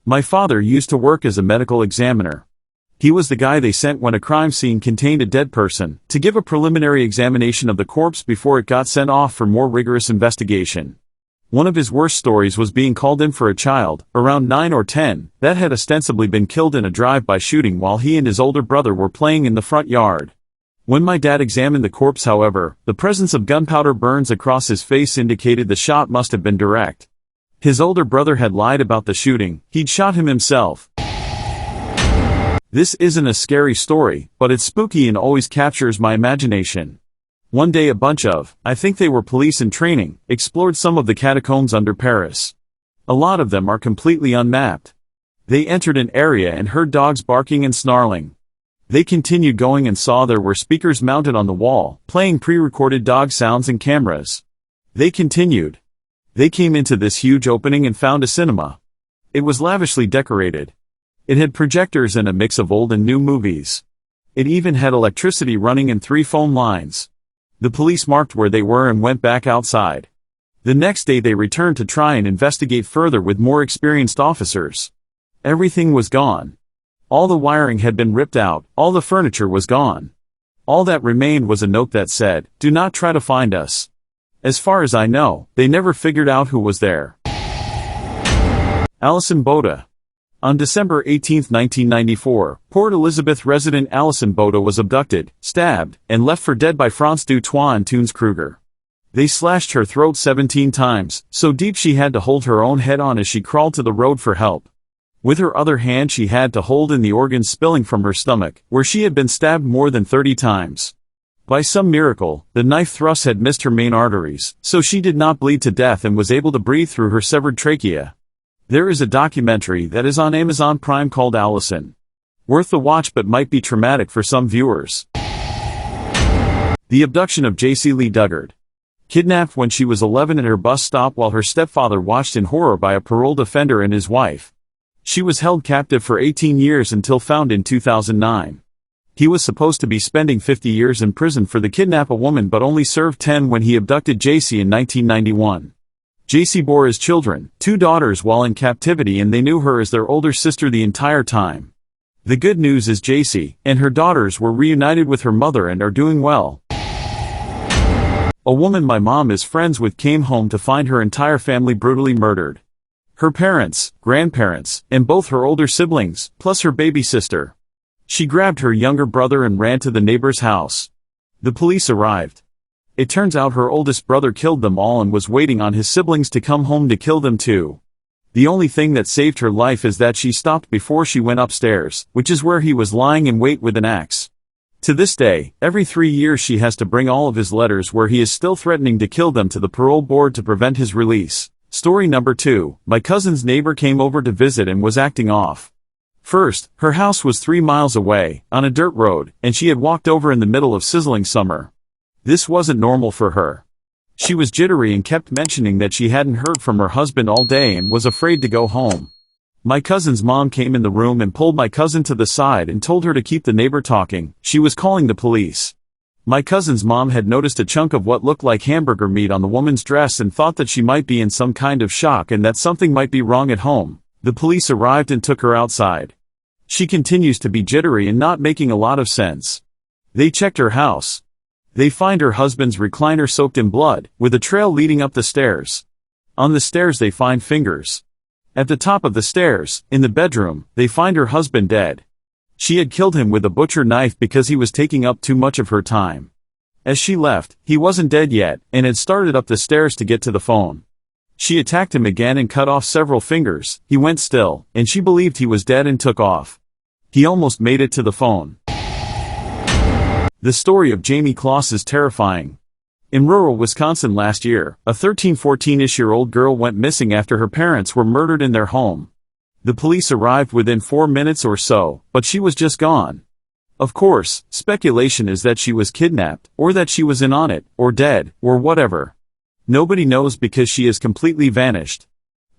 My father used to work as a medical examiner. He was the guy they sent when a crime scene contained a dead person, to give a preliminary examination of the corpse before it got sent off for more rigorous investigation. One of his worst stories was being called in for a child, around 9 or 10, that had ostensibly been killed in a drive-by shooting while he and his older brother were playing in the front yard. When my dad examined the corpse, however, the presence of gunpowder burns across his face indicated the shot must have been direct. His older brother had lied about the shooting, he'd shot him himself. This isn't a scary story, but it's spooky and always captures my imagination. One day a bunch of, I think they were police in training, explored some of the catacombs under Paris. A lot of them are completely unmapped. They entered an area and heard dogs barking and snarling. They continued going and saw there were speakers mounted on the wall, playing pre-recorded dog sounds and cameras. They continued. They came into this huge opening and found a cinema. It was lavishly decorated. It had projectors and a mix of old and new movies. It even had electricity running and 3 phone lines. The police marked where they were and went back outside. The next day they returned to try and investigate further with more experienced officers. Everything was gone. All the wiring had been ripped out, all the furniture was gone. All that remained was a note that said, "Do not try to find us." As far as I know, they never figured out who was there. Alison Boda. On December 18, 1994, Port Elizabeth resident Alison Boda was abducted, stabbed, and left for dead by Franz Dutoit and Toons Kruger. They slashed her throat 17 times, so deep she had to hold her own head on as she crawled to the road for help. With her other hand she had to hold in the organs spilling from her stomach, where she had been stabbed more than 30 times. By some miracle, the knife thrust had missed her main arteries, so she did not bleed to death and was able to breathe through her severed trachea. There is a documentary that is on Amazon Prime called Allison. Worth the watch but might be traumatic for some viewers. The abduction of J.C. Lee Duggard. Kidnapped when she was 11 at her bus stop while her stepfather watched in horror by a paroled offender and his wife. She was held captive for 18 years until found in 2009. He was supposed to be spending 50 years in prison for the kidnap a woman but only served 10 when he abducted JC in 1991. JC bore his children, 2 daughters while in captivity, and they knew her as their older sister the entire time. The good news is JC and her daughters were reunited with her mother and are doing well. A woman my mom is friends with came home to find her entire family brutally murdered. Her parents, grandparents, and both her older siblings, plus her baby sister. She grabbed her younger brother and ran to the neighbor's house. The police arrived. It turns out her oldest brother killed them all and was waiting on his siblings to come home to kill them too. The only thing that saved her life is that she stopped before she went upstairs, which is where he was lying in wait with an axe. To this day, every 3 years she has to bring all of his letters where he is still threatening to kill them to the parole board to prevent his release. Story number 2, my cousin's neighbor came over to visit and was acting off. First, her house was 3 miles away, on a dirt road, and she had walked over in the middle of sizzling summer. This wasn't normal for her. She was jittery and kept mentioning that she hadn't heard from her husband all day and was afraid to go home. My cousin's mom came in the room and pulled my cousin to the side and told her to keep the neighbor talking. She was calling the police. My cousin's mom had noticed a chunk of what looked like hamburger meat on the woman's dress and thought that she might be in some kind of shock and that something might be wrong at home. The police arrived and took her outside. She continues to be jittery and not making a lot of sense. They checked her house. They find her husband's recliner soaked in blood, with a trail leading up the stairs. On the stairs they find fingers. At the top of the stairs, in the bedroom, they find her husband dead. She had killed him with a butcher knife because he was taking up too much of her time. As she left, he wasn't dead yet, and had started up the stairs to get to the phone. She attacked him again and cut off several fingers. He went still, and she believed he was dead and took off. He almost made it to the phone. The story of Jamie Kloss is terrifying. In rural Wisconsin last year, a 13-14-ish-year-old girl went missing after her parents were murdered in their home. The police arrived within 4 minutes or so, but she was just gone. Of course, speculation is that she was kidnapped, or that she was in on it, or dead, or whatever. Nobody knows because she has completely vanished.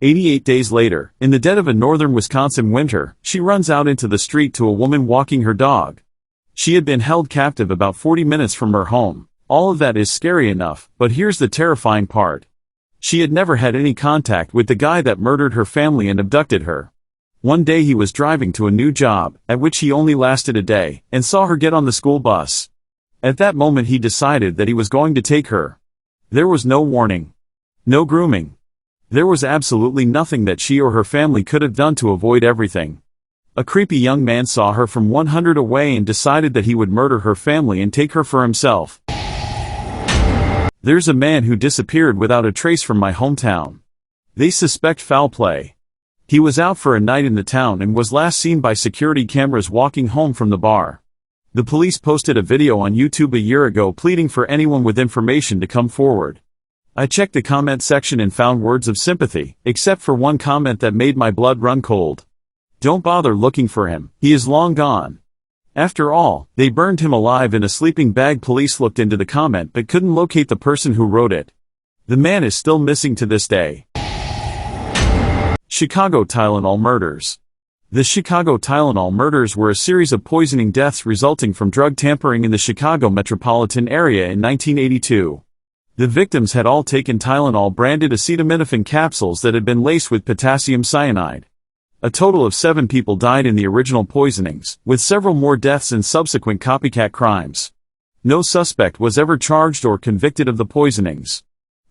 88 days later, in the dead of a northern Wisconsin winter, she runs out into the street to a woman walking her dog. She had been held captive about 40 minutes from her home. All of that is scary enough, but here's the terrifying part. She had never had any contact with the guy that murdered her family and abducted her. One day he was driving to a new job, at which he only lasted a day, and saw her get on the school bus. At that moment he decided that he was going to take her. There was no warning. No grooming. There was absolutely nothing that she or her family could have done to avoid everything. A creepy young man saw her from 100 away and decided that he would murder her family and take her for himself. There's a man who disappeared without a trace from my hometown. They suspect foul play. He was out for a night in the town and was last seen by security cameras walking home from the bar. The police posted a video on YouTube a year ago pleading for anyone with information to come forward. I checked the comment section and found words of sympathy, except for one comment that made my blood run cold. Don't bother looking for him, he is long gone. After all, they burned him alive in a sleeping bag. Police looked into the comment but couldn't locate the person who wrote it. The man is still missing to this day. Chicago Tylenol murders. The Chicago Tylenol murders were a series of poisoning deaths resulting from drug tampering in the Chicago metropolitan area in 1982. The victims had all taken Tylenol-branded acetaminophen capsules that had been laced with potassium cyanide. A total of 7 people died in the original poisonings, with several more deaths in subsequent copycat crimes. No suspect was ever charged or convicted of the poisonings.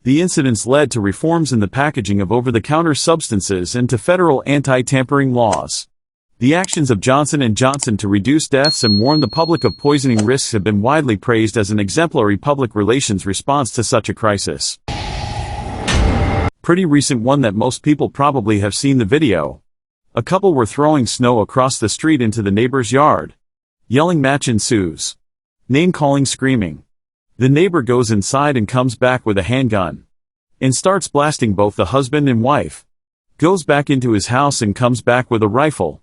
The incidents led to reforms in the packaging of over-the-counter substances and to federal anti-tampering laws. The actions of Johnson & Johnson to reduce deaths and warn the public of poisoning risks have been widely praised as an exemplary public relations response to such a crisis. Pretty recent one that most people probably have seen the video. A couple were throwing snow across the street into the neighbor's yard. Yelling match ensues. Name-calling, screaming. The neighbor goes inside and comes back with a handgun. And starts blasting both the husband and wife. Goes back into his house and comes back with a rifle.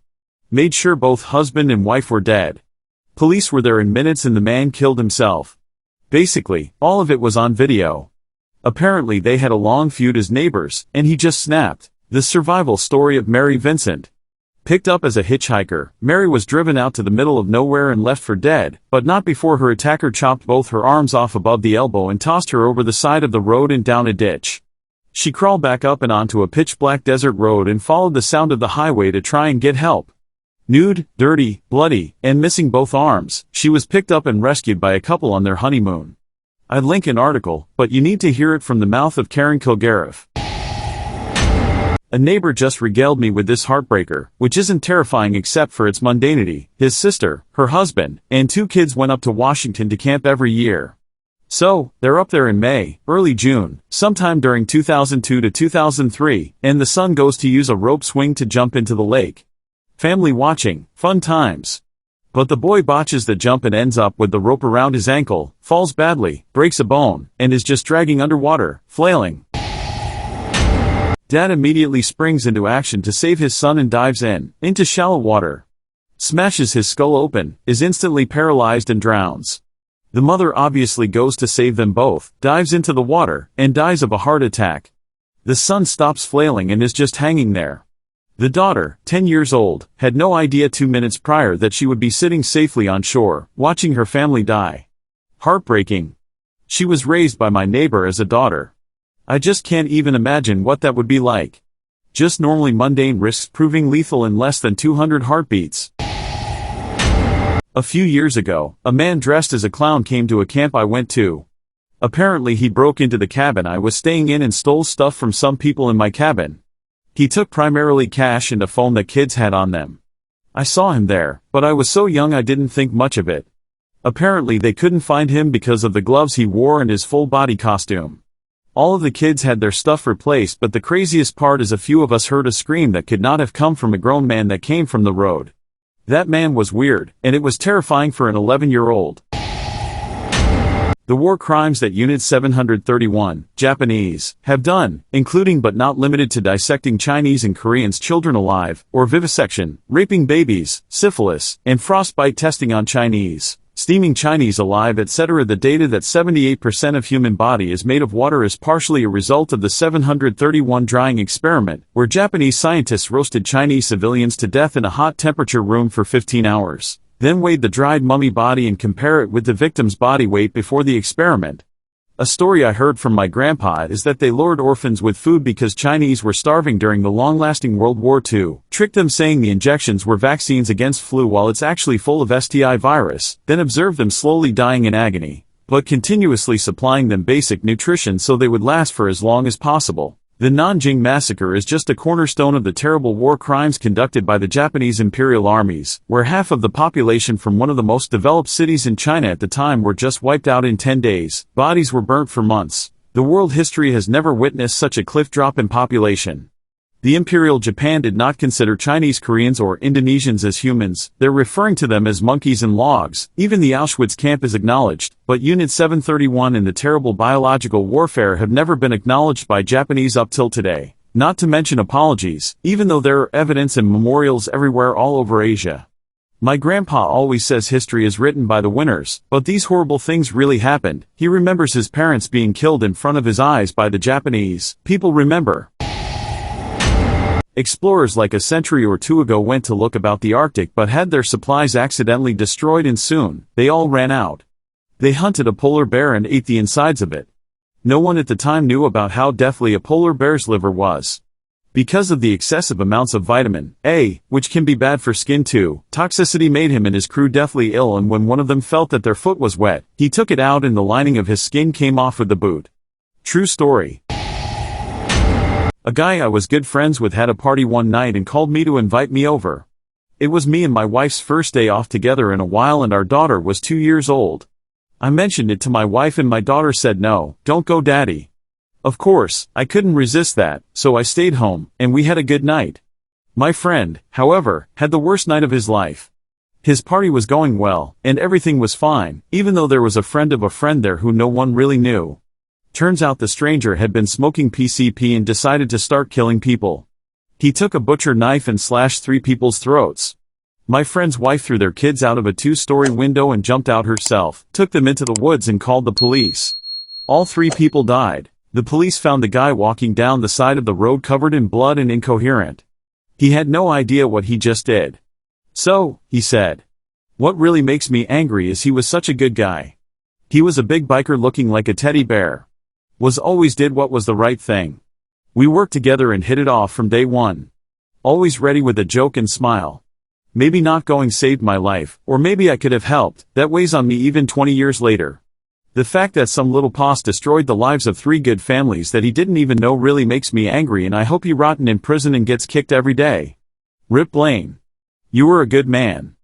Made sure both husband and wife were dead. Police were there in minutes and the man killed himself. Basically, all of it was on video. Apparently they had a long feud as neighbors, and he just snapped. The survival story of Mary Vincent. Picked up as a hitchhiker, Mary was driven out to the middle of nowhere and left for dead, but not before her attacker chopped both her arms off above the elbow and tossed her over the side of the road and down a ditch. She crawled back up and onto a pitch-black desert road and followed the sound of the highway to try and get help. Nude, dirty, bloody, and missing both arms, she was picked up and rescued by a couple on their honeymoon. I'd link an article, but you need to hear it from the mouth of Karen Kilgariff. A neighbor just regaled me with this heartbreaker, which isn't terrifying except for its mundanity. His sister, her husband, and 2 kids went up to Washington to camp every year. So, they're up there in May, early June, sometime during 2002 to 2003, and the son goes to use a rope swing to jump into the lake. Family watching, fun times. But the boy botches the jump and ends up with the rope around his ankle, falls badly, breaks a bone, and is just dragging underwater, flailing. Dad immediately springs into action to save his son and dives into shallow water. Smashes his skull open, is instantly paralyzed and drowns. The mother obviously goes to save them both, dives into the water, and dies of a heart attack. The son stops flailing and is just hanging there. The daughter, 10 years old, had no idea 2 minutes prior that she would be sitting safely on shore, watching her family die. Heartbreaking. She was raised by my neighbor as a daughter. I just can't even imagine what that would be like. Just normally mundane risks proving lethal in less than 200 heartbeats. A few years ago, a man dressed as a clown came to a camp I went to. Apparently he broke into the cabin I was staying in and stole stuff from some people in my cabin. He took primarily cash and a phone that kids had on them. I saw him there, but I was so young I didn't think much of it. Apparently they couldn't find him because of the gloves he wore and his full body costume. All of the kids had their stuff replaced, but the craziest part is a few of us heard a scream that could not have come from a grown man that came from the road. That man was weird, and it was terrifying for an 11-year-old. The war crimes that Unit 731, Japanese, have done, including but not limited to dissecting Chinese and Koreans' children alive, or vivisection, raping babies, syphilis, and frostbite testing on Chinese, steaming Chinese alive, etc. The data that 78% of human body is made of water is partially a result of the 731 drying experiment, where Japanese scientists roasted Chinese civilians to death in a hot temperature room for 15 hours. Then weighed the dried mummy body and compare it with the victim's body weight before the experiment. A story I heard from my grandpa is that they lured orphans with food because Chinese were starving during the long-lasting World War II, tricked them saying the injections were vaccines against flu while it's actually full of STI virus, then observed them slowly dying in agony, but continuously supplying them basic nutrition so they would last for as long as possible. The Nanjing Massacre is just a cornerstone of the terrible war crimes conducted by the Japanese imperial armies, where half of the population from one of the most developed cities in China at the time were just wiped out in 10 days. Bodies were burnt for months. The world history has never witnessed such a cliff drop in population. The Imperial Japan did not consider Chinese Koreans or Indonesians as humans, they're referring to them as monkeys and logs. Even the Auschwitz camp is acknowledged, but Unit 731 and the terrible biological warfare have never been acknowledged by Japanese up till today. Not to mention apologies, even though there are evidence and memorials everywhere all over Asia. My grandpa always says history is written by the winners, but these horrible things really happened. He remembers his parents being killed in front of his eyes by the Japanese. People remember. Explorers like a century or two ago went to look about the Arctic but had their supplies accidentally destroyed and soon, they all ran out. They hunted a polar bear and ate the insides of it. No one at the time knew about how deathly a polar bear's liver was. Because of the excessive amounts of vitamin A, which can be bad for skin too, toxicity made him and his crew deathly ill, and when one of them felt that their foot was wet, he took it out and the lining of his skin came off with the boot. True story. A guy I was good friends with had a party one night and called me to invite me over. It was me and my wife's first day off together in a while and our daughter was 2 years old. I mentioned it to my wife and my daughter said no, don't go daddy. Of course, I couldn't resist that, so I stayed home, and we had a good night. My friend, however, had the worst night of his life. His party was going well, and everything was fine, even though there was a friend of a friend there who no one really knew. Turns out the stranger had been smoking PCP and decided to start killing people. He took a butcher knife and slashed 3 people's throats. My friend's wife threw their kids out of a 2-story window and jumped out herself, took them into the woods and called the police. All 3 people died. The police found the guy walking down the side of the road covered in blood and incoherent. He had no idea what he just did. So, he said, what really makes me angry is he was such a good guy. He was a big biker looking like a teddy bear. Always did what was the right thing. We worked together and hit it off from day one. Always ready with a joke and smile. Maybe not going saved my life, or maybe I could have helped. That weighs on me even 20 years later. The fact that some little poss destroyed the lives of 3 good families that he didn't even know really makes me angry, and I hope he rotten in prison and gets kicked every day. Rip Blaine. You were a good man.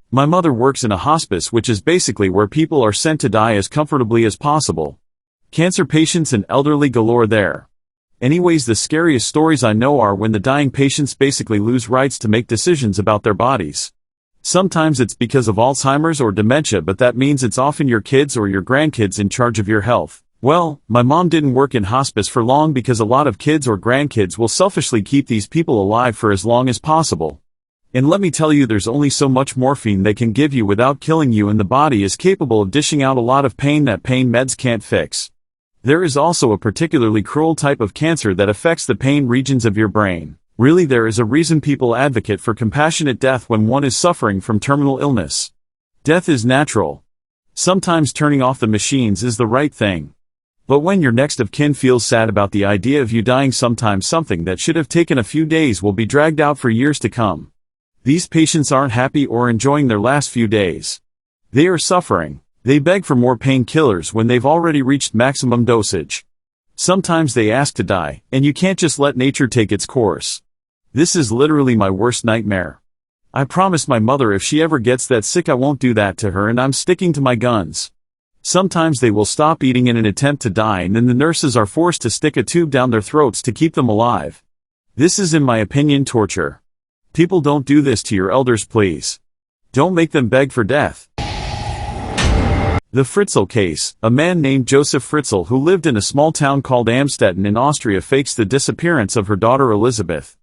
My mother works in a hospice, which is basically where people are sent to die as comfortably as possible. Cancer patients and elderly galore there. Anyways, the scariest stories I know are when the dying patients basically lose rights to make decisions about their bodies. Sometimes it's because of Alzheimer's or dementia, but that means it's often your kids or your grandkids in charge of your health. Well, my mom didn't work in hospice for long because a lot of kids or grandkids will selfishly keep these people alive for as long as possible. And let me tell you, there's only so much morphine they can give you without killing you, and the body is capable of dishing out a lot of pain that pain meds can't fix. There is also a particularly cruel type of cancer that affects the pain regions of your brain. Really, there is a reason people advocate for compassionate death when one is suffering from terminal illness. Death is natural. Sometimes turning off the machines is the right thing. But when your next of kin feels sad about the idea of you dying, sometimes something that should have taken a few days will be dragged out for years to come. These patients aren't happy or enjoying their last few days. They are suffering. They beg for more painkillers when they've already reached maximum dosage. Sometimes they ask to die, and you can't just let nature take its course. This is literally my worst nightmare. I promised my mother if she ever gets that sick I won't do that to her, and I'm sticking to my guns. Sometimes they will stop eating in an attempt to die, and then the nurses are forced to stick a tube down their throats to keep them alive. This is, in my opinion, torture. People, don't do this to your elders, please. Don't make them beg for death. The Fritzl case. A man named Joseph Fritzl, who lived in a small town called Amstetten in Austria, fakes the disappearance of her daughter Elizabeth.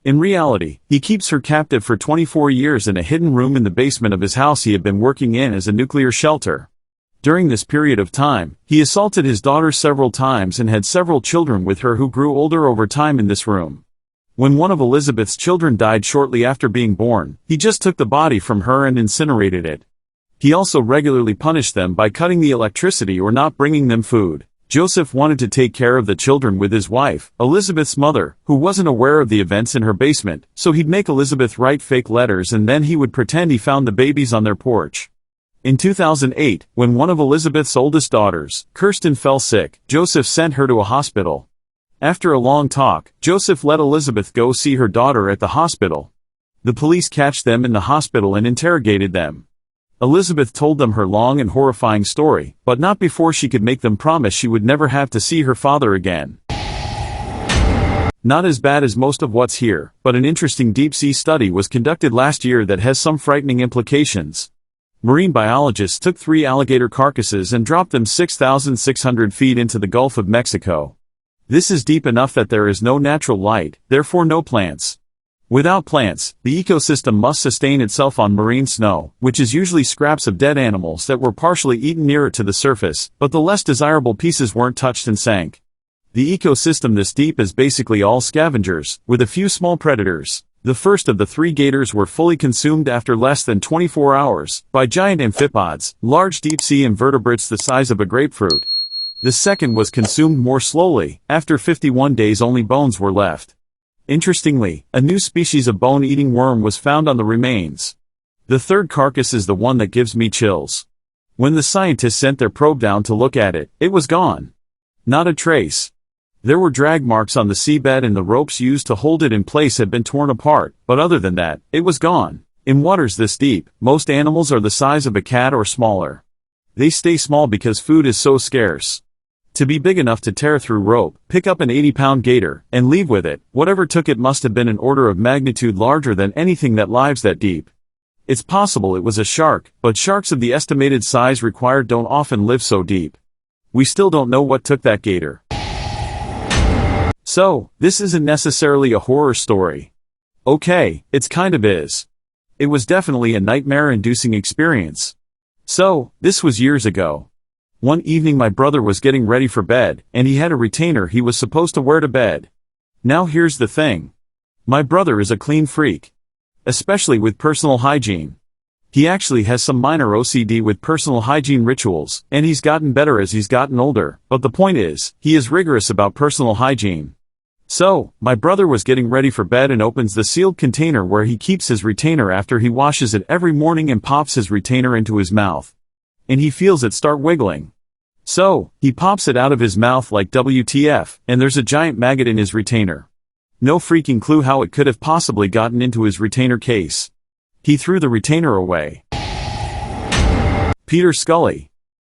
In reality, he keeps her captive for 24 years in a hidden room in the basement of his house he had been working in as a nuclear shelter. During this period of time, he assaulted his daughter several times and had several children with her who grew older over time in this room. When one of Elizabeth's children died shortly after being born, he just took the body from her and incinerated it. He also regularly punished them by cutting the electricity or not bringing them food. Joseph wanted to take care of the children with his wife, Elizabeth's mother, who wasn't aware of the events in her basement, so he'd make Elizabeth write fake letters and then he would pretend he found the babies on their porch. In 2008, when one of Elizabeth's oldest daughters, Kirsten, fell sick, Joseph sent her to a hospital. After a long talk, Joseph let Elizabeth go see her daughter at the hospital. The police catch them in the hospital and interrogated them. Elizabeth told them her long and horrifying story, but not before she could make them promise she would never have to see her father again. Not as bad as most of what's here, but an interesting deep-sea study was conducted last year that has some frightening implications. Marine biologists took 3 alligator carcasses and dropped them 6,600 feet into the Gulf of Mexico. This is deep enough that there is no natural light, therefore no plants. Without plants, the ecosystem must sustain itself on marine snow, which is usually scraps of dead animals that were partially eaten nearer to the surface, but the less desirable pieces weren't touched and sank. The ecosystem this deep is basically all scavengers, with a few small predators. The first of the 3 gators were fully consumed after less than 24 hours, by giant amphipods, large deep-sea invertebrates the size of a grapefruit. The second was consumed more slowly. After 51 days only bones were left. Interestingly, a new species of bone-eating worm was found on the remains. The third carcass is the one that gives me chills. When the scientists sent their probe down to look at it, it was gone. Not a trace. There were drag marks on the seabed and the ropes used to hold it in place had been torn apart, but other than that, it was gone. In waters this deep, most animals are the size of a cat or smaller. They stay small because food is so scarce. To be big enough to tear through rope, pick up an 80-pound gator, and leave with it, whatever took it must have been an order of magnitude larger than anything that lives that deep. It's possible it was a shark, but sharks of the estimated size required don't often live so deep. We still don't know what took that gator. So, this isn't necessarily a horror story. Okay, it's kind of is. It was definitely a nightmare-inducing experience. So, this was years ago. One evening my brother was getting ready for bed, and he had a retainer he was supposed to wear to bed. Now here's the thing. My brother is a clean freak. Especially with personal hygiene. He actually has some minor OCD with personal hygiene rituals, and he's gotten better as he's gotten older, but the point is, he is rigorous about personal hygiene. So, my brother was getting ready for bed and opens the sealed container where he keeps his retainer after he washes it every morning and pops his retainer into his mouth. And he feels it start wiggling. So, he pops it out of his mouth like WTF, and there's a giant maggot in his retainer. No freaking clue how it could have possibly gotten into his retainer case. He threw the retainer away. Peter Scully.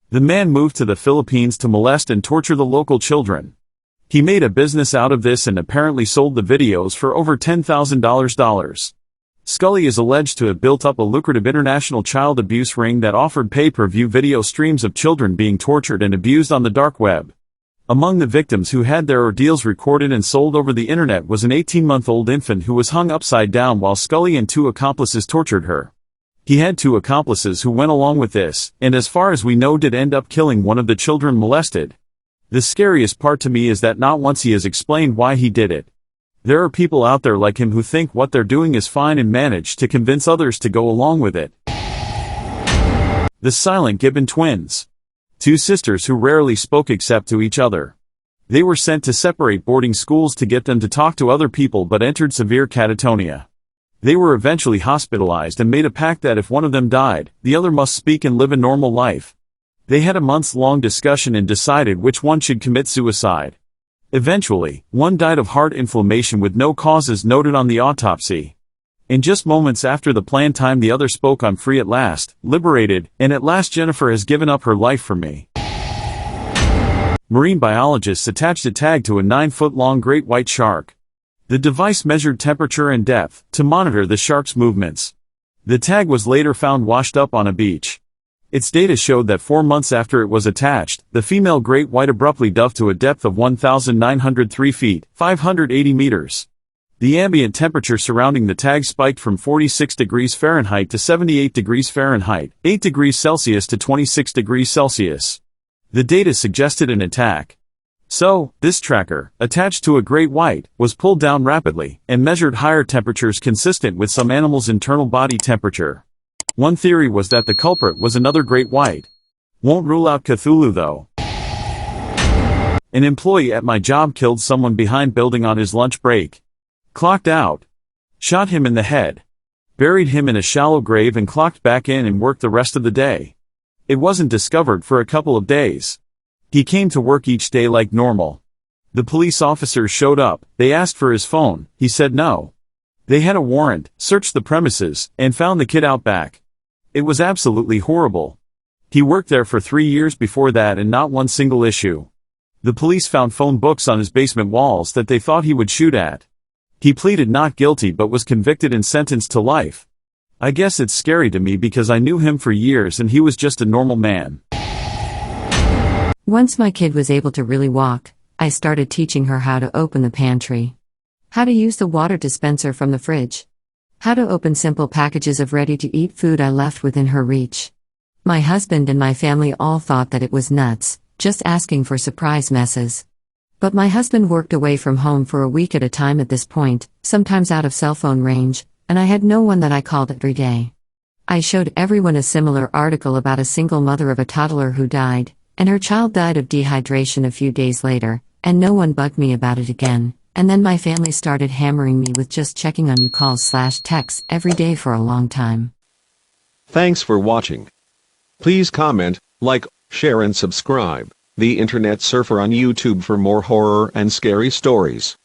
The man moved to the Philippines to molest and torture the local children. He made a business out of this and apparently sold the videos for over $10,000. Scully is alleged to have built up a lucrative international child abuse ring that offered pay-per-view video streams of children being tortured and abused on the dark web. Among the victims who had their ordeals recorded and sold over the internet was an 18-month-old infant who was hung upside down while Scully and 2 accomplices tortured her. He had 2 accomplices who went along with this, and as far as we know did end up killing one of the children molested. The scariest part to me is that not once he has explained why he did it. There are people out there like him who think what they're doing is fine and manage to convince others to go along with it. The Silent Gibbon Twins. 2 sisters who rarely spoke except to each other. They were sent to separate boarding schools to get them to talk to other people but entered severe catatonia. They were eventually hospitalized and made a pact that if one of them died, the other must speak and live a normal life. They had a months-long discussion and decided which one should commit suicide. Eventually, one died of heart inflammation with no causes noted on the autopsy. In just moments after the planned time the other spoke, "I'm free at last, liberated, and at last Jennifer has given up her life for me." Marine biologists attached a tag to a 9-foot-long great white shark. The device measured temperature and depth to monitor the shark's movements. The tag was later found washed up on a beach. Its data showed that 4 months after it was attached, the female great white abruptly dove to a depth of 1,903 feet, 580 meters. The ambient temperature surrounding the tag spiked from 46 degrees Fahrenheit to 78 degrees Fahrenheit, 8 degrees Celsius to 26 degrees Celsius. The data suggested an attack. So, this tracker, attached to a great white, was pulled down rapidly, and measured higher temperatures consistent with some animals' internal body temperature. One theory was that the culprit was another great white. Won't rule out Cthulhu though. An employee at my job killed someone behind building on his lunch break. Clocked out. Shot him in the head. Buried him in a shallow grave and clocked back in and worked the rest of the day. It wasn't discovered for a couple of days. He came to work each day like normal. The police officers showed up, they asked for his phone, he said no. They had a warrant, searched the premises, and found the kid out back. It was absolutely horrible. He worked there for 3 years before that and not one single issue. The police found phone books on his basement walls that they thought he would shoot at. He pleaded not guilty but was convicted and sentenced to life. I guess it's scary to me because I knew him for years and he was just a normal man. Once my kid was able to really walk, I started teaching her how to open the pantry. How to use the water dispenser from the fridge. How to open simple packages of ready-to-eat food I left within her reach. My husband and my family all thought that it was nuts, just asking for surprise messes. But my husband worked away from home for a week at a time at this point, sometimes out of cell phone range, and I had no one that I called every day. I showed everyone a similar article about a single mother of a toddler who died, and her child died of dehydration a few days later, and no one bugged me about it again, and then my family started hammering me with just checking on you calls/texts every day for a long time. Thanks for watching. Please comment, like, share and subscribe. The Internet Surfer on YouTube for more horror and scary stories.